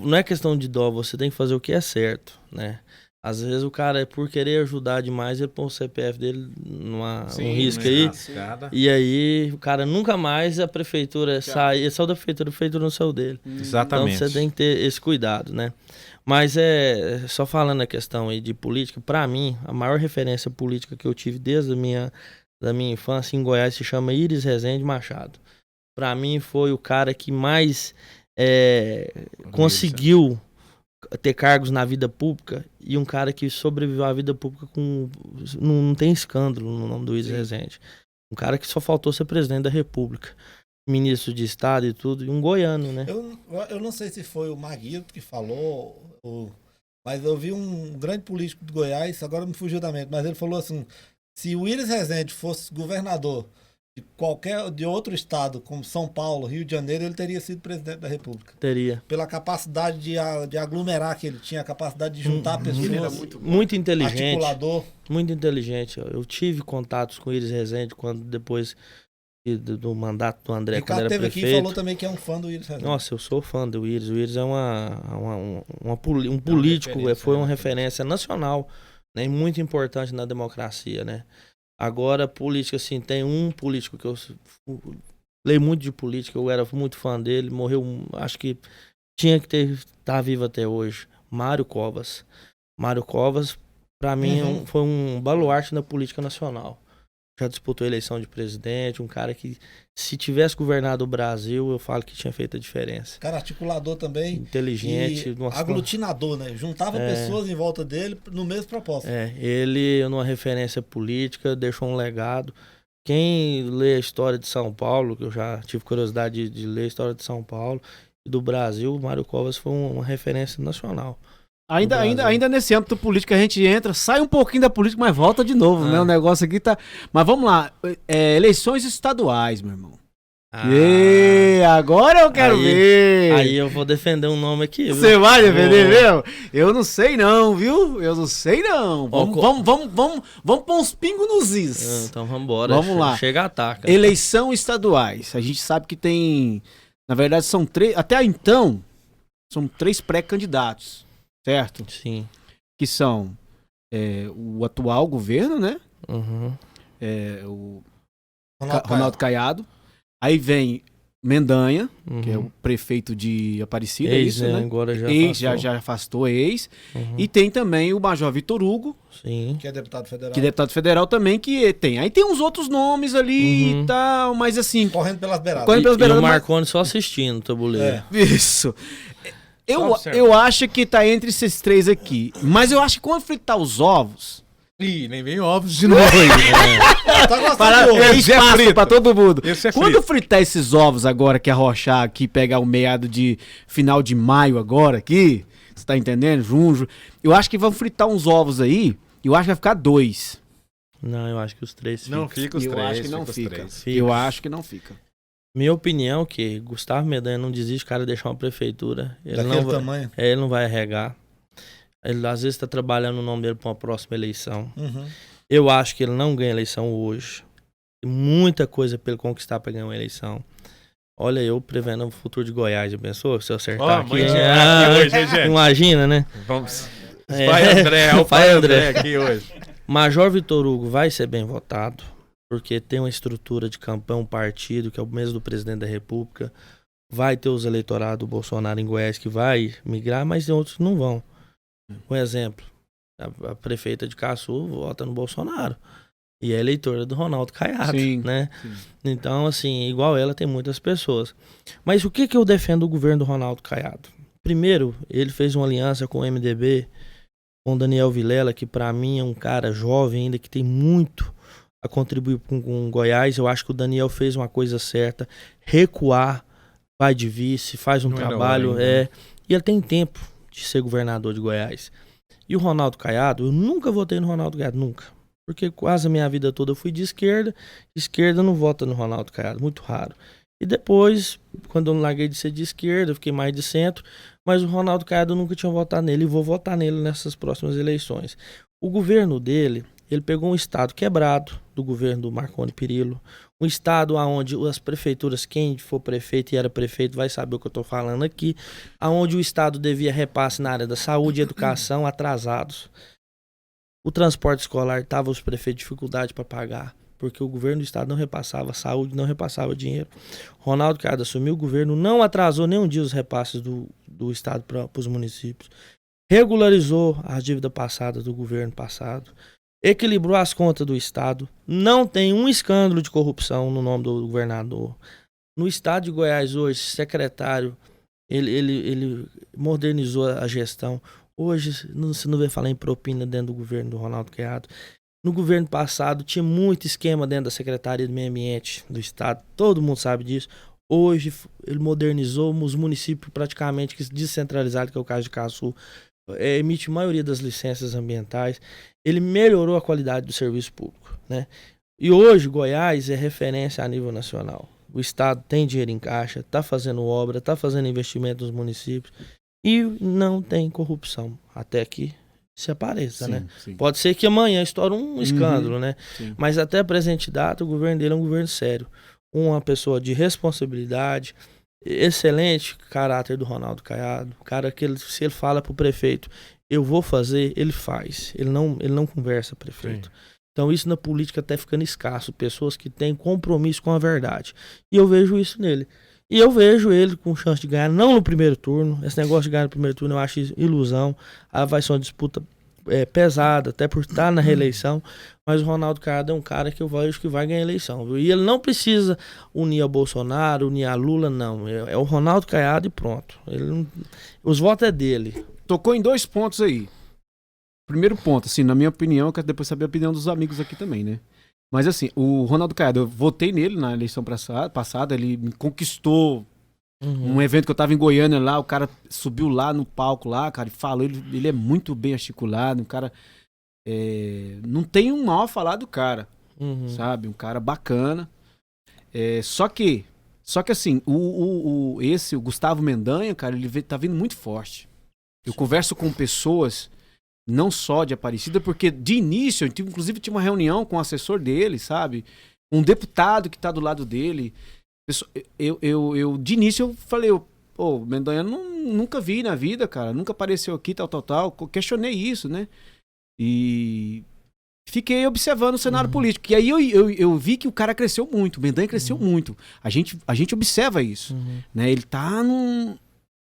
não é questão de dó, você tem que fazer o que é certo, né? Às vezes o cara, por querer ajudar demais, ele põe o CPF dele um risco aí.
Lascada.
E aí, o cara nunca mais a prefeitura sai, ele saiu da prefeitura, a prefeitura não saiu dele.
Exatamente.
Então você tem que ter esse cuidado, né? Mas só falando a questão aí de política, pra mim, a maior referência política que eu tive desde da minha infância em Goiás se chama Iris Rezende Machado. Pra mim foi o cara que mais conseguiu ter cargos na vida pública e um cara que sobreviveu à vida pública com... Não tem escândalo no nome do Iris Rezende. Um cara que só faltou ser presidente da República. Ministro de Estado e tudo, e um goiano, né?
Eu não sei se foi o Maguito que falou, mas eu vi um grande político de Goiás, agora me fugiu da mente, mas ele falou assim, se o Iris Rezende fosse governador de outro estado, como São Paulo, Rio de Janeiro, ele teria sido presidente da República.
Teria.
Pela capacidade de aglomerar que ele tinha, a capacidade de juntar pessoas,
Muito inteligente.
articulador.
Muito inteligente. Eu tive contatos com o Iris Rezende quando depois do mandato do André, quando
Ricardo
era
teve aqui e
prefeito.
falou também que é um fã do Iris Rezende.
Nossa, eu sou fã do Iris. O Iris é um político, foi uma referência nacional, né, muito importante na democracia, né? Agora, política, assim, tem um político que eu leio muito de política, eu era muito fã dele, morreu, acho que tinha que estar vivo até hoje. Mário Covas. Mário Covas, pra mim, foi um baluarte na política nacional. já disputou a eleição de presidente, um cara que, se tivesse governado o Brasil, eu falo que tinha feito a diferença.
Cara articulador também.
Inteligente.
E aglutinador, né? Juntava pessoas em volta dele no mesmo propósito.
Ele, numa referência política, deixou um legado. Quem lê a história de São Paulo, que eu já tive curiosidade de ler a história de São Paulo e do Brasil, o Mário Covas foi uma referência nacional.
Ainda nesse âmbito político a gente entra, sai um pouquinho da política, mas volta de novo, né? O negócio aqui tá... Mas vamos lá, eleições estaduais, meu irmão. Agora eu quero ver.
Aí eu vou defender um nome aqui, viu?
Você vai defender, meu? Eu não sei não, viu? Eu não sei não. Vamos pôr uns pingos nos is.
Então vamos embora.
Vamos lá.
Chega, ataca.
Eleição estaduais. A gente sabe que tem... Na verdade são 3... Até então, são 3 pré-candidatos. Certo?
Sim.
Que são o atual governo, né?
Uhum.
O Ronaldo Caiado. Aí vem Mendanha, que é o prefeito de Aparecida,
Ex,
né?
Agora já
ex,
afastou.
já afastou ex. E tem também o Major Vitor Hugo,
Sim.
Que é deputado federal.
que é deputado federal também, que tem. Aí tem uns outros nomes ali e tal, mas assim...
Correndo pelas beiradas.
Correndo pelas
E
beiradas,
o
mas-
Marconi só assistindo o tabuleiro.
Isso. Eu acho que tá entre esses 3 aqui. Mas eu acho que quando fritar os ovos...
Ih, nem vem ovos de novo aí.
Tá gostando
Para
do ovo.
ter
Esse é
espaço
frito.
pra todo mundo.
Esse é
Quando
frito.
fritar esses ovos agora, que arrochar aqui, pegar o meado de final de maio agora aqui, você tá entendendo? Junho, eu acho que vão fritar uns ovos aí, e eu acho que vai ficar 2.
Não, eu acho que os 3
Não
ficam.
fica os
Eu
3.
acho que não
os
fica.
3.
Fica.
Eu acho que não fica.
Minha opinião é que Gustavo Mendanha não desiste, o cara deixar uma prefeitura. Ele
Daquele
não vai,
tamanho.
ele não vai arregar. Ele às vezes está trabalhando o nome dele para uma próxima eleição.
Uhum.
Eu acho que ele não ganha eleição hoje. Tem muita coisa para ele conquistar para ganhar uma eleição. Olha, eu prevendo o futuro de Goiás, já pensou? Se eu acertar aqui.
mãe de aqui hoje, hein, gente?
Imagina, né?
Vamos.
É.
Pai André, o
Pai
pai
André.
André aqui hoje.
Major Vitor Hugo vai ser bem votado, porque tem uma estrutura de campanha, um partido, que é o mesmo do presidente da República. Vai ter os eleitorados do Bolsonaro em Goiás que vai migrar, mas tem outros que não vão. Um exemplo, a prefeita de Caçu vota no Bolsonaro. E é eleitora do Ronaldo Caiado,
Sim,
né?
sim.
Então, assim, igual ela, tem muitas pessoas. Mas o que eu defendo do governo do Ronaldo Caiado? Primeiro, ele fez uma aliança com o MDB, com o Daniel Vilela, que pra mim é um cara jovem ainda, que tem muito a contribuir com Goiás. Eu acho que o Daniel fez uma coisa certa, recuar, vai de vice, faz um
Não era
trabalho,
hora ainda.
e ele tem tempo de ser governador de Goiás. E o Ronaldo Caiado, eu nunca votei no Ronaldo Caiado, nunca. Porque quase a minha vida toda eu fui de esquerda não vota no Ronaldo Caiado, muito raro. E depois, quando eu larguei de ser de esquerda, eu fiquei mais de centro, mas o Ronaldo Caiado eu nunca tinha votado nele e vou votar nele nessas próximas eleições. O governo dele, ele pegou um estado quebrado do governo do Marconi Perillo, um estado onde as prefeituras, quem for prefeito e era prefeito vai saber o que eu estou falando aqui, onde o estado devia repasse na área da saúde e educação atrasados. O transporte escolar estava os prefeitos de dificuldade para pagar, porque o governo do estado não repassava saúde, não repassava dinheiro. Ronaldo Caiado assumiu o governo, não atrasou nenhum dia os repasses do estado para os municípios. Regularizou as dívidas passadas do governo passado. Equilibrou as contas do estado. Não tem um escândalo de corrupção no nome do governador. No estado de Goiás hoje, secretário, ele modernizou a gestão. Hoje, você não vê falar em propina dentro do governo do Ronaldo Caiado. No governo passado, tinha muito esquema dentro da Secretaria do Meio Ambiente do Estado. Todo mundo sabe disso. Hoje, ele modernizou os municípios praticamente descentralizados, que é o caso de Caçu. Emite a maioria das licenças ambientais. Ele melhorou a qualidade do serviço público, né? E hoje, Goiás é referência a nível nacional. O Estado tem dinheiro em caixa, está fazendo obra, está fazendo investimento nos municípios. E não tem corrupção, até que se apareça, né?
Sim.
Pode ser que amanhã estoure um escândalo, né?
Sim.
Mas até a presente data, o governo dele é um governo sério. Uma pessoa de responsabilidade, excelente caráter do Ronaldo Caiado. O cara que se ele fala pro prefeito, eu vou fazer, ele faz. Ele não conversa, prefeito.
Sim.
Então isso na política até ficando escasso. Pessoas que têm compromisso com a verdade. E eu vejo isso nele. E eu vejo ele com chance de ganhar, não no primeiro turno. Esse negócio de ganhar no primeiro turno eu acho ilusão. Vai ser uma disputa pesada, até por estar na reeleição, mas o Ronaldo Caiado é um cara que eu acho que vai ganhar a eleição, viu? E ele não precisa unir a Bolsonaro, unir a Lula, não. É o Ronaldo Caiado e pronto. Os votos é dele.
Tocou em 2 pontos aí. Primeiro ponto, assim, na minha opinião, eu quero depois saber a opinião dos amigos aqui também, né? Mas assim, o Ronaldo Caiado, eu votei nele na eleição passada, ele me conquistou. Um evento que eu tava em Goiânia lá, o cara subiu lá no palco lá, cara, e falou, ele é muito bem articulado, um cara, não tem um mal a falar do cara, sabe, um cara bacana, só que assim, o Gustavo Mendanha, cara, ele tá vindo muito forte. Eu converso com pessoas, não só de Aparecida, porque de início, inclusive tinha uma reunião com o assessor dele, sabe, um deputado que tá do lado dele. Eu de início eu falei, pô, Mendanha nunca vi na vida, cara, nunca apareceu aqui, tal, questionei isso, né, e fiquei observando o cenário político, e aí eu vi que o cara cresceu muito, o Mendanha cresceu muito, a gente observa isso, né, ele tá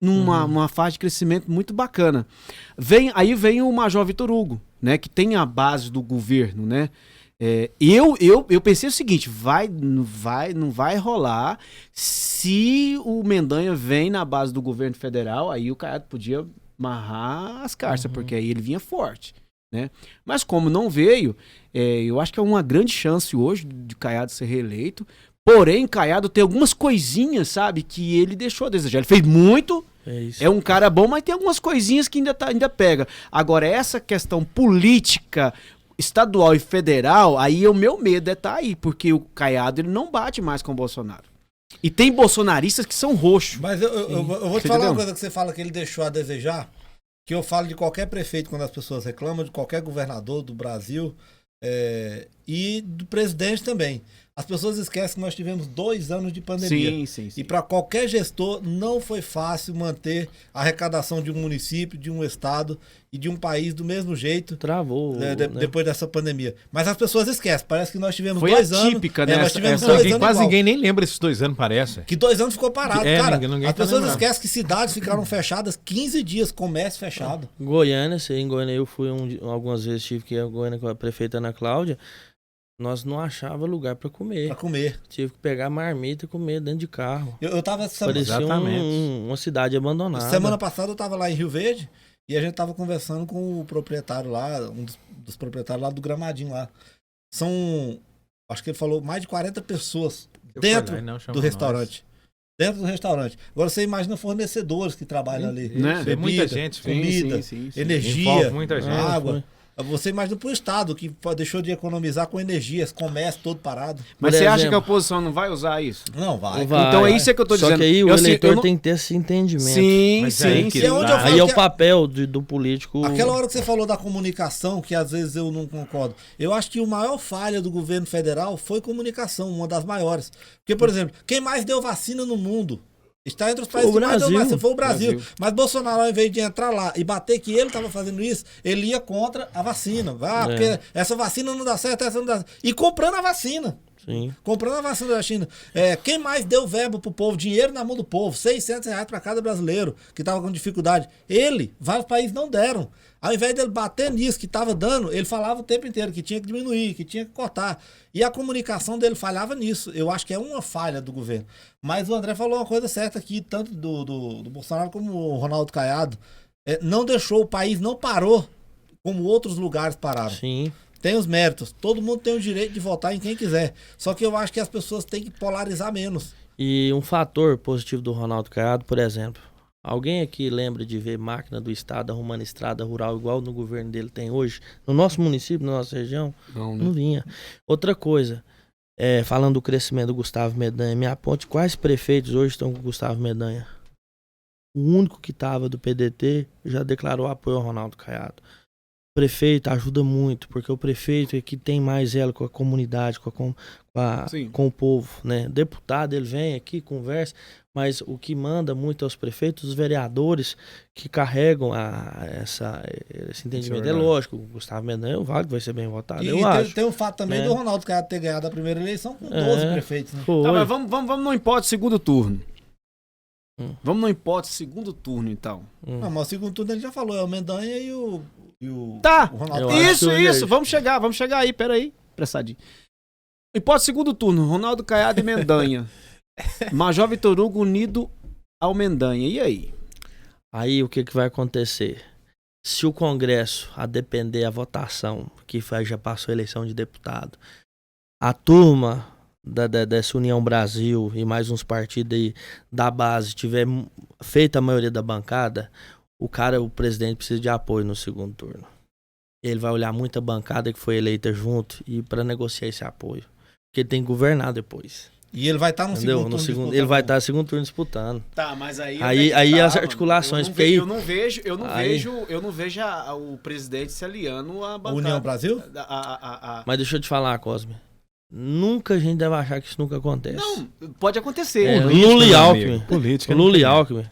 numa fase de crescimento muito bacana. Aí vem o Major Vitor Hugo, né, que tem a base do governo, né. Eu pensei o seguinte, não vai rolar. Se o Mendanha vem na base do governo federal, aí o Caiado podia amarrar as carças, porque aí ele vinha forte, né? Mas como não veio, eu acho que é uma grande chance hoje de Caiado ser reeleito. Porém, Caiado tem algumas coisinhas, sabe, que ele deixou a desejar. Ele fez muito, é um cara bom, mas tem algumas coisinhas que ainda pega. Agora, essa questão política estadual e federal, aí o meu medo tá aí, porque o Caiado ele não bate mais com o Bolsonaro. E tem bolsonaristas que são roxos.
Mas eu vou te falar uma coisa que você fala que ele deixou a desejar, que eu falo de qualquer prefeito quando as pessoas reclamam, de qualquer governador do Brasil e do presidente também. As pessoas esquecem que nós tivemos 2 anos de pandemia.
Sim.
E para qualquer gestor não foi fácil manter a arrecadação de um município, de um estado e de um país do mesmo jeito.
Travou. Né?
Depois dessa pandemia. Mas as pessoas esquecem. Parece que nós tivemos
foi
2 anos.
Atípica, né?
Nós tivemos 2 anos
quase
igual.
ninguém nem lembra esses 2 anos, parece.
Que 2 anos ficou parado, cara.
Ninguém
as
tá
pessoas
lembrando.
esquecem que cidades ficaram fechadas 15 dias, comércio fechado.
Goiânia, em Goiânia eu fui algumas vezes, tive que ir a Goiânia com a prefeita Ana Cláudia. Nós não achava lugar pra comer. Tive que pegar marmita e comer dentro de carro.
Eu tava
parecia uma cidade abandonada.
Semana passada eu tava lá em Rio Verde e a gente tava conversando com o proprietário lá, um dos proprietários lá do Gramadinho lá. Acho que ele falou, mais de 40 pessoas dentro do restaurante. Dentro do restaurante. Agora você imagina fornecedores que trabalham ali.
Né?
Bebida,
muita gente.
comida,
Sim.
energia,
Envolve muita gente.
água. Você imagina pro Estado que deixou de economizar com energias, comércio todo parado.
Mas
Por
você acha
exemplo,
que a oposição não vai usar isso?
Não vai.
Então é isso que eu tô dizendo.
Só que aí o eleitor tem que ter esse entendimento.
Sim.
Aí é o papel do político.
Aquela hora que você falou da comunicação, que às vezes eu não concordo. Eu acho que a maior falha do governo federal foi comunicação, uma das maiores. Porque, por exemplo, quem mais deu vacina no mundo? Está entre os países que mais deu vacina, foi o Brasil. Mas Bolsonaro, ao invés de entrar lá e bater que ele estava fazendo isso, ele ia contra a vacina. Porque essa vacina não dá certo, essa não dá certo. E comprando a vacina.
Sim.
Comprando a vacina da China. Quem mais deu verbo pro povo, dinheiro na mão do povo, R$600 para cada brasileiro que estava com dificuldade? Vários países não deram. Ao invés dele bater nisso que estava dando, ele falava o tempo inteiro que tinha que diminuir, que tinha que cortar. E a comunicação dele falhava nisso. Eu acho que é uma falha do governo. Mas o André falou uma coisa certa aqui, tanto do Bolsonaro como o Ronaldo Caiado. Não deixou, o país não parou como outros lugares pararam.
Sim.
Tem os méritos. Todo mundo tem o direito de votar em quem quiser. Só que eu acho que as pessoas têm que polarizar menos.
E um fator positivo do Ronaldo Caiado, por exemplo, alguém aqui lembra de ver máquina do Estado arrumando estrada rural igual no governo dele tem hoje? No nosso município, na nossa região? Não vinha. Outra coisa, falando do crescimento do Gustavo Mendanha, me aponte quais prefeitos hoje estão com o Gustavo Mendanha? O único que estava do PDT já declarou apoio ao Ronaldo Caiado. O prefeito ajuda muito, porque o prefeito é que tem mais elo com a comunidade, com o povo, né? Deputado, ele vem aqui, conversa, mas o que manda muito aos prefeitos, os vereadores que carregam esse entendimento. É lógico, o Gustavo Mendanha, o Vale vai ser bem votado, eu acho.
Tem o fato também do Ronaldo Caiado ter ganhado a primeira eleição com 12 prefeitos, né?
Tá, mas vamos no hipótese segundo turno. Vamos no hipótese segundo turno, então.
Não, mas o segundo turno ele já falou, é o Mendanha e o E o,
Tá,
o Ronaldo
Eu
Caiado.
isso,
acho que é
isso. Vamos chegar aí, peraí. Pressadinho. Hipótese segundo turno, Ronaldo Caiado e Mendanha. Major Vitor Hugo unido ao Mendanha. E aí?
Aí o que vai acontecer? Se o Congresso, a depender da votação, que já passou a eleição de deputado, a turma dessa União Brasil e mais uns partidos aí da base tiver feita a maioria da bancada, o presidente precisa de apoio no segundo turno. Ele vai olhar muita bancada que foi eleita junto e para negociar esse apoio. Porque ele tem que governar depois.
E ele vai estar no
Entendeu?
segundo turno.
Ele vai estar no segundo turno disputando.
Tá, mas aí
Aí as articulações, porque aí-
eu não vejo o presidente se aliando à bancada.
União Brasil?
Mas deixa eu te falar, Cosme. Nunca a gente deve achar que isso nunca acontece.
Não, pode acontecer.
É,
Política,
Lula e
meu
Alckmin.
amigo, política.
Lula e Alckmin.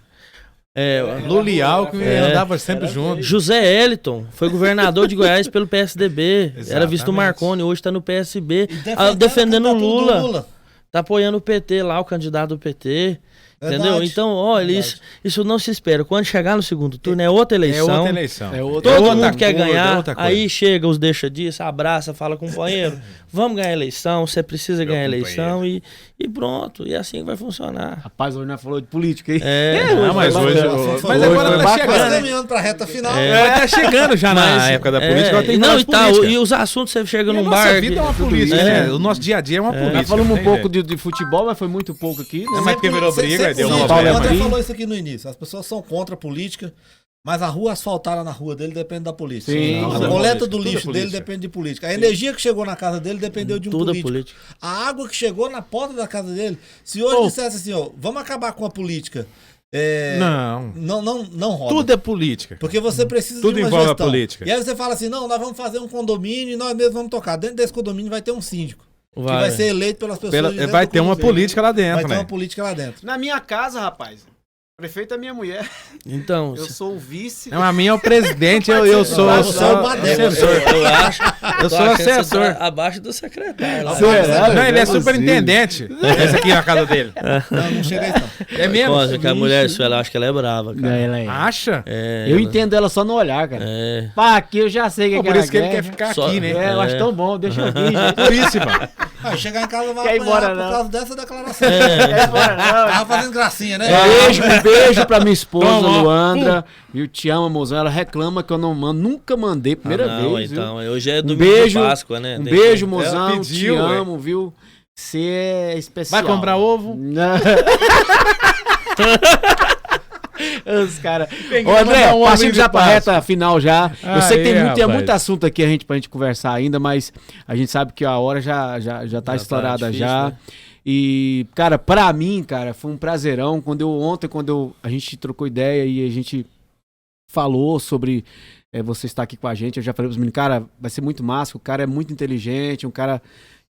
Lula e Alckmin
É.
andava sempre junto.
José Eliton foi governador de Goiás pelo PSDB. Era visto o
Exatamente.
Marconi, hoje tá no PSB.
E
Defendendo o
a candidatura do
Lula. Tá apoiando o PT lá, o candidato do PT.
Verdade.
Entendeu? Então, olha, isso não se espera. Quando chegar no segundo turno, é outra
É
eleição.
outra eleição.
É outra-
Todo
outra
mundo quer
coisa,
ganhar,
outra coisa.
aí chega os deixa disso, abraça, fala com o companheiro, vamos ganhar a eleição, você precisa
Meu
ganhar a eleição e pronto, e assim vai funcionar.
Rapaz, hoje nós falou de política, hein?
Não, mas
foi
hoje,
bacana.
mas
Foi
agora tá
Mas
chegando.
caminhando pra reta final.
Tá chegando já na época da política, agora tem que falar
e
de política.
e os assuntos você chega
E a
num
nossa
bar.
vida é uma
tudo
política,
isso.
né? O nosso dia a dia é uma política.
Nós falamos
não
um
tem
pouco
jeito.
de futebol, mas foi muito pouco aqui.
Não, mas porque virou briga, aí deu
São
uma
Paulo é
O André
briga.
falou isso aqui no início. As pessoas são contra a política, mas a rua asfaltada na rua dele depende da política.
Sim,
a
tudo é
coleta
política,
do
tudo é
lixo dele
política.
depende de política. A energia que chegou na casa dele dependeu de um
Tudo é
político.
política.
A água que chegou na porta da casa dele, se hoje dissesse assim, ó, vamos acabar com a política, não roda.
Tudo é política.
Porque você precisa
Tudo
de uma
envolve a
gestão.
política.
E aí você fala assim, não, nós vamos fazer um condomínio e nós mesmos vamos tocar. Dentro desse condomínio vai ter um síndico. Que vai ser eleito pelas pessoas de dentro
Vai
do
ter uma
condomínio.
política lá
Vai
dentro,
ter
né?
uma política lá dentro.
Na minha casa, rapaz, o prefeito é minha mulher.
Então,
Eu sou o vice.
Não, a minha é o presidente, eu sou
Não,
só
o Badeco.
assessor.
eu acho.
Eu sou
tô achando que você
assessor.
tá abaixo do secretário. Lá.
Será?
Não, ele é
Não
superintendente. Esse aqui na casa dele.
Não chega aí não.
É mesmo?
Cosme, que a mulher sua, ela acha que ela é brava, cara.
Ela é.
Acha?
É,
Eu
ela-
entendo ela só no olhar, cara.
É.
Pá, aqui eu já sei que
Pô,
é
por
ela
isso que ele
quer.
quer ficar
Só-
aqui, né?
É, eu acho tão bom, deixa eu vir, gente.
Por isso, mano.
Aí chegar em casa vai
Quer ir
apanhar
embora,
por
não?
causa dessa declaração.
É, bora, não.
Tava fazendo gracinha, né?
Um beijo pra minha esposa,
Toma, ó.
Luandra. Viu? Te amo, mozão. Ela reclama que eu não mando. Nunca mandei, primeira
não,
vez. Viu?
então. Hoje é
Um
domingo
beijo,
de Páscoa, né?
Um
Tem
beijo,
que-
mozão.
Ela pediu,
te
ué.
amo, viu? Você é especial.
Vai comprar ovo?
Não. Os caras.
Tem que
Ô, André,
mandar um ovo
partindo
de
já pra
Páscoa.
reta final já. Eu sei que tem
Aí,
muito
rapaz.
assunto aqui pra gente conversar ainda, mas a gente sabe que a hora já tá
tá
estourada
difícil,
já.
né?
E, cara, pra mim, cara, foi um prazerão. Ontem, a gente trocou ideia e a gente falou sobre você estar aqui com a gente, eu já falei pros meninos, cara, vai ser muito massa, o cara é muito inteligente, um cara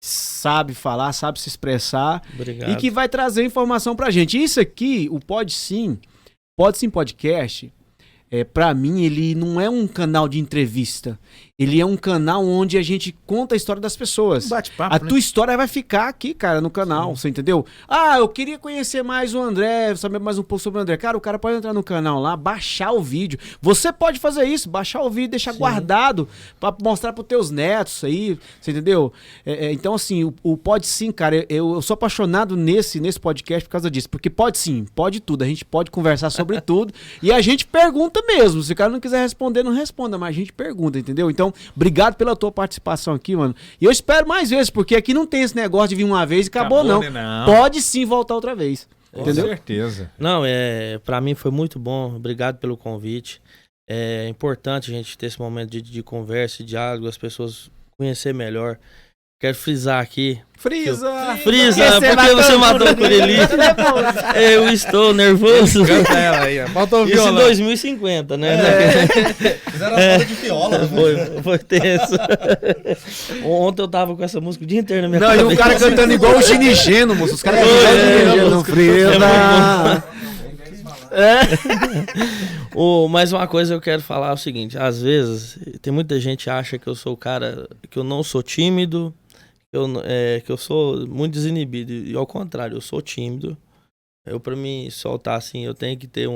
sabe falar, sabe se expressar
Obrigado.
e que vai trazer informação pra gente. Isso aqui, o Pode Sim Podcast, pra mim, ele não é um canal de entrevista. Ele é um canal onde a gente conta a história das pessoas.
Bate-papo,
A
né?
tua história vai ficar aqui, cara, no canal, você entendeu? Ah, eu queria conhecer mais o André, saber mais um pouco sobre o André. Cara, o cara pode entrar no canal lá, baixar o vídeo. Você pode fazer isso, baixar o vídeo, deixar guardado pra mostrar pros teus netos aí, você entendeu? Então, assim, o Pode Sim, cara, eu sou apaixonado nesse podcast por causa disso. Porque pode sim, pode tudo. A gente pode conversar sobre tudo. E a gente pergunta mesmo. Se o cara não quiser responder, não responda, mas a gente pergunta, entendeu? Então, obrigado pela tua participação aqui, mano. E eu espero mais vezes, porque aqui não tem esse negócio de vir uma vez e acabou, não.
né? Não.
Pode sim voltar outra vez.
Com
Entendeu?
certeza.
Não, pra mim foi muito bom. Obrigado pelo convite. É importante a gente ter esse momento de conversa, de diálogo, as pessoas conhecer melhor. Quero frisar aqui.
Frisa!
Frisa, porque você matou o Curilito. Eu estou nervoso.
Canta ela aí, ó. Faltou o
Isso em
violão.
2050, né?
Fizeram a foda de viola. né?
Foi tenso. Ontem eu tava com essa música o dia inteiro na minha
Não,
cabeça.
e o cara cantando igual o Ginigeno, moço. Os caras
É,
cantando Frida.
Mas uma coisa eu quero falar é o seguinte, às vezes tem muita gente que acha que eu sou o cara, que eu não sou tímido, que eu sou muito desinibido, e ao contrário, eu sou tímido, Eu, pra me soltar assim, eu tenho que ter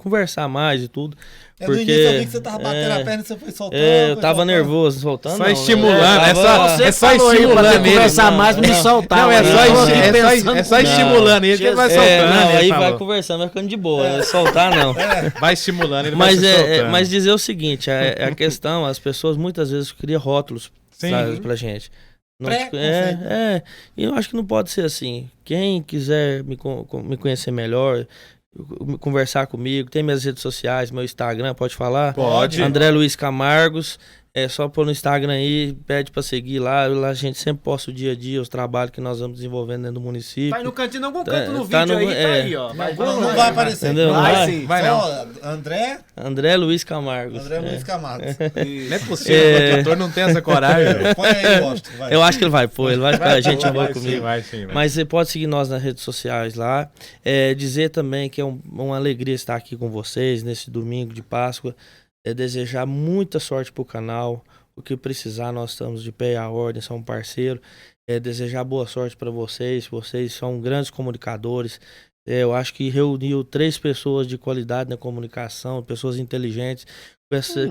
conversar mais e tudo.
No início eu vi que você tava batendo a perna e você foi soltando.
Eu tava nervoso, soltando.
Só
não,
estimulando,
né?
é só estimulando ele.
Conversar mais pra me soltar.
Não, é só estimulando ele que ele vai soltando.
Não, aí
falou.
vai conversando, vai ficando de boa. Soltar não.
Vai estimulando, ele
Mas,
vai se soltando.
mas dizer o seguinte, a questão, as pessoas muitas vezes criam rótulos pra gente. E eu acho que não pode ser assim. Quem quiser me conhecer melhor, conversar comigo, tem minhas redes sociais, meu Instagram, pode falar?
Pode.
André Luiz Camargos. É só pôr no Instagram aí, pede pra seguir lá. Lá a gente sempre posta o dia a dia, os trabalhos que nós vamos desenvolvendo dentro do município.
Vai no cantinho, algum canto no
tá
vídeo
no-
aí, tá aí, ó.
Não vai aparecer.
Entendeu?
Vai
Vai.
sim.
Vai
Só
não.
André Luiz Camargos.
André Luiz Camargo.
Não é possível, o doutor não tem essa coragem, velho.
Põe aí, Washington. Vai.
Eu acho que ele vai pôr, ele vai ficar gente boa
Vai
comigo.
sim, vai sim. vai.
Mas você pode seguir nós nas redes sociais lá. Dizer também que é uma alegria estar aqui com vocês nesse domingo de Páscoa. Desejar muita sorte pro canal. O que precisar, nós estamos de pé à ordem, somos parceiros. Desejar boa sorte para vocês. Vocês são grandes comunicadores. Eu acho que reuniu 3 pessoas de qualidade na comunicação, pessoas inteligentes.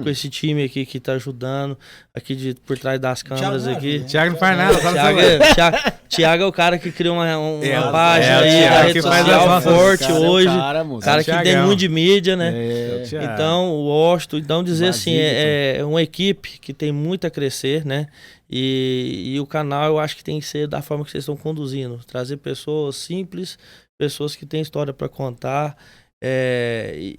Com esse time aqui que tá ajudando, aqui por trás das câmeras
Thiago
aqui.
Thiago não faz nada, só no
Thiago
celular.
Thiago é o cara que criou uma
o
página aí
Thiago
da
que
rede
faz
social
as nossas-
forte hoje.
Cara,
Cara que tem
Thiagão.
muito de mídia, né?
Thiago.
Então, o Washington, então dizer
Vazio,
assim, é uma equipe que tem muito a crescer, né? E o canal eu acho que tem que ser da forma que vocês estão conduzindo. Trazer pessoas simples, pessoas que têm história para contar.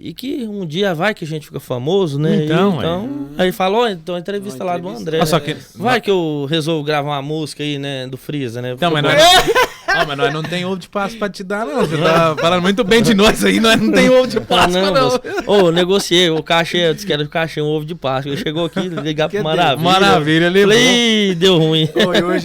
E que um dia vai que a gente fica famoso, né?
Então,
Aí falou, então a entrevista lá do André.
Mas só que-
Vai que eu resolvo gravar uma música aí, né? Do Freeza, né?
Não, mas nós não tem ovo de Páscoa pra te dar, não. Você tá falando muito bem de nós aí, nós não tem ovo de Páscoa, não.
Negociei, o cachê, eu disse que era o cachê, um ovo de Páscoa. Ele chegou aqui, ligar pro Maravilha.
Maravilha, ele
Falei, "Ih, deu ruim.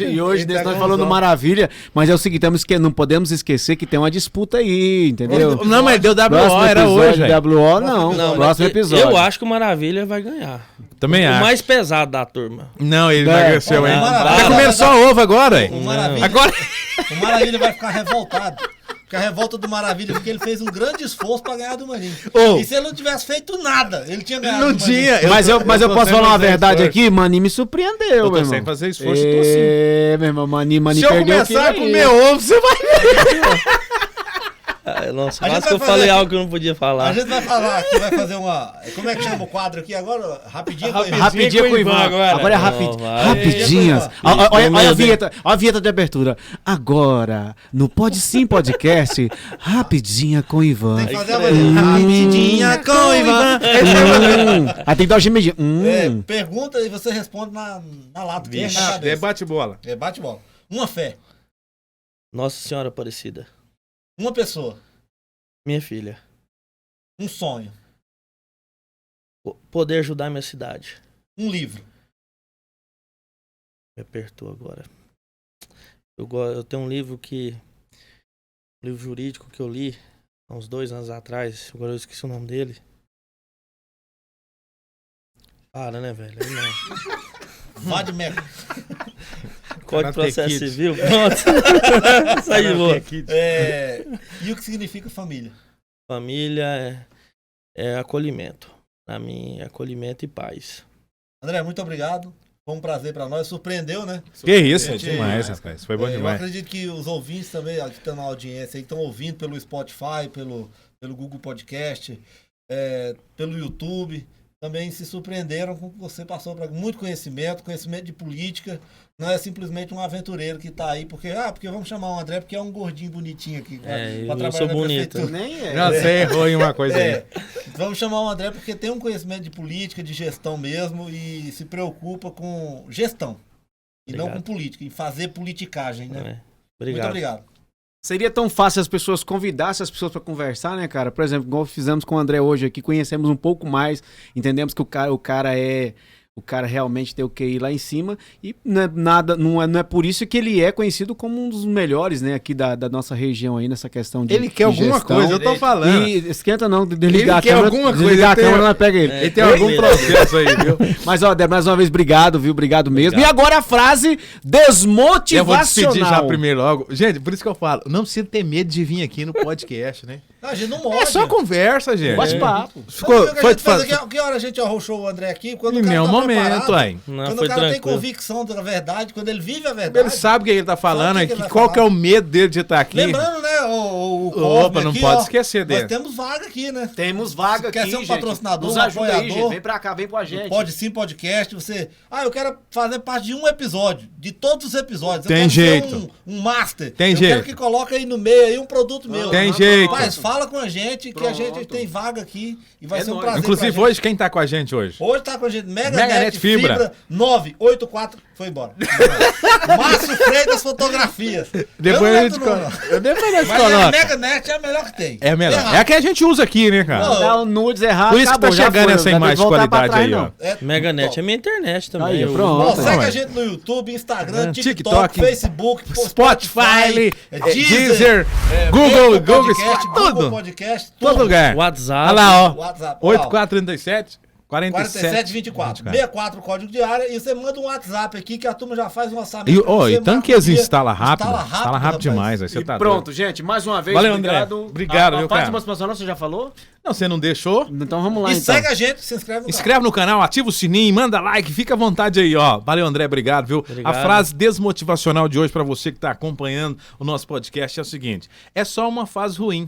E hoje nós falando maravilha, mas é o seguinte, não podemos esquecer que tem uma disputa aí, entendeu?
Não, mas deu WO,
Próximo
era
episódio,
hoje, velho.
WO não,
Não,
próximo
mas
episódio.
Eu acho que o Maravilha vai ganhar.
Também
O
acho.
mais pesado da turma.
Não, ele emagreceu, hein?
Maravilha.
Tá comendo só ovo agora, hein?
O Maravilha,
Agora...
o Maravilha vai ficar revoltado. Porque a revolta do Maravilha, porque ele fez um grande esforço pra ganhar do Maninho.
Ô.
E se ele não tivesse feito nada, ele tinha ganhado
Não
do Maninho.
tinha.
Mas eu
tô
posso
sem
falar uma
fazer
verdade
esforço.
aqui, Maninho me surpreendeu,
Eu tô
meu irmão.
sem fazer esforço, tô sim.
Meu irmão, Maninho
Se eu
perdeu o
começar a
quilo
comer
aí.
ovo, você vai ver.
Nossa,
A gente
quase que eu
vai
falei
fazer
algo que eu não podia
A
falar.
gente vai falar aqui, vai fazer uma... Como é que chama o quadro aqui agora? Rapidinho.
Rapidinho com o Ivan agora é
Não, vai.
rapidinhas.
Vai.
Olha a vinheta de abertura. Agora, no Pode Sim Podcast, rapidinha com o Ivan.
Tem que fazer a rapidinha com o Ivan.
Aí tem que dar o gemidinho.
Pergunta e você responde na lata. Que é na cabeça.
Debate bola.
Bate bola. Uma fé.
Nossa Senhora Aparecida.
Uma pessoa.
Minha filha.
Um sonho.
Poder ajudar minha cidade.
Um livro.
Me apertou agora. Eu tenho um livro um livro jurídico que eu li há uns 2 anos atrás. Agora eu esqueci o nome dele. Para, né, velho? Aí não.
Vá de Meco.
Código de
Karate
Processo
Kid.
Civil. Pronto. Sai de boa.
E o que significa família?
Família é acolhimento. Pra mim, é acolhimento e paz.
André, muito obrigado. Foi um prazer pra nós. Surpreendeu, né?
Que isso,
Gente,
demais, rapaz. Foi bom
Eu
demais.
acredito que os ouvintes também, que estão na audiência, aí, estão ouvindo pelo Spotify, pelo Google Podcast, pelo YouTube, também se surpreenderam com o que você passou para muito conhecimento de política. Não é simplesmente um aventureiro que tá aí porque vamos chamar o André porque é um gordinho bonitinho aqui.
Eu sou bonito.
Nem é.
Não, você errou em uma coisa aí.
Vamos chamar o André porque tem um conhecimento de política, de gestão mesmo e se preocupa com gestão. E não com política, em fazer politicagem, né?
Obrigado.
Muito obrigado.
Seria tão fácil as pessoas convidassem as pessoas para conversar, né, cara? Por exemplo, igual fizemos com o André hoje aqui, conhecemos um pouco mais, entendemos que o cara é o cara realmente ter o QI lá em cima e não é por isso que ele é conhecido como um dos melhores, né, aqui da nossa região aí nessa questão de
Ele quer
de
alguma
gestão.
coisa, eu tô falando.
E esquenta não, desligar
Ele quer alguma coisa,
desligar a
ele tem-
câmera, não pega ele.
Ele tem algum processo aí, viu?
Mas, ó, Débora, mais uma vez, obrigado, viu? Obrigado mesmo. E agora a frase desmotivacional.
Eu vou despedir já primeiro logo. Gente, por isso que eu falo, não precisa ter medo de vir aqui no podcast, né?
Não, a gente não morde.
É só conversa, gente.
Bate-papo.
Ficou,
Sabe o que a
foi
gente faz aqui? Que hora a gente arrochou o André aqui? Quando
em
o cara
nenhum
tá
momento,
preparado,
aí.
Não,
quando
foi
o cara tem
tranquilo.
convicção da verdade, quando ele vive a verdade.
Ele sabe o que ele tá falando,
Sabe o
é
que ele
que
vai
qual
falar.
que é o medo dele de estar aqui.
Lembrando, né, o
Opa,
Cosme
não
aqui,
pode
ó,
esquecer dele.
Nós temos vaga aqui, né?
Temos vaga
Quer
aqui,
ser um
gente.
patrocinador,
Nos
um
ajuda aí,
apoiador?
gente. Vem pra cá, vem com a gente.
Pode sim podcast, você... Ah, eu quero fazer parte de um episódio, de todos os episódios.
Tem
eu quero
jeito.
ser um master.
Tem
eu
jeito.
quero que coloque aí no meio aí um produto meu.
Tem jeito.
Mas fala com a gente, que a gente
Pronto.
tem vaga aqui e vai
É
ser um
nóis.
prazer
Inclusive,
pra gente.
hoje, quem tá com a gente hoje?
Hoje tá com a gente
Meganet
Meganet
Fibra.
Fibra 984. Foi embora. Márcio Freitas Fotografias.
Depois
Eu
a
não
gente
lembro o nome.
Depois a gente
Mas a
coloca.
Meganet é a melhor que tem.
É a melhor.
Errado.
É a que a gente usa aqui, né, cara?
Não,
Dá um nudes errado,
Por isso que
acabou,
tá
já
chegando
foi,
essa
não dá
imagem
de
de
voltar pra
qualidade
trás,
aí,
não.
ó.
É
Meganet
top.
é minha internet também.
Aí,
eu-
pronto.
Ó, segue
ué.
a gente no YouTube, Instagram,
TikTok,
TikTok, Facebook,
Spotify,
Deezer,
Google
Podcast,
tudo.
Google Podcast,
Todo lugar.
WhatsApp.
Olha lá, ó.
WhatsApp. Ó,
8437
4724. 64 código de área e você manda um WhatsApp aqui que a turma já faz um orçamento.
E,
pra
ó,
você,
e tanto
marca
que eles
um dia.
instalam rápido. Instala rápido
rapaz.
demais. Aí você
E
tá
pronto,
doido.
gente, mais uma vez,
Valeu,
obrigado.
André. Obrigado,
a
viu,
parte
cara?
de motivacional você já falou?
Não, você não deixou?
Então vamos lá,
E
então.
segue a gente, se inscreve no canal.
Inscreve no canal, ativa o sininho, manda like, fica à vontade aí, ó. Valeu, André, obrigado, viu?
Obrigado.
A frase desmotivacional de hoje pra você que tá acompanhando o nosso podcast é o seguinte: é só uma fase ruim,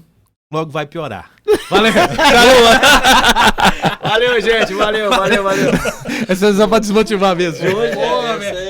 logo vai piorar. Valeu.
Valeu, gente. Valeu.
Essa é só pra desmotivar mesmo, viu?
Pô, velho.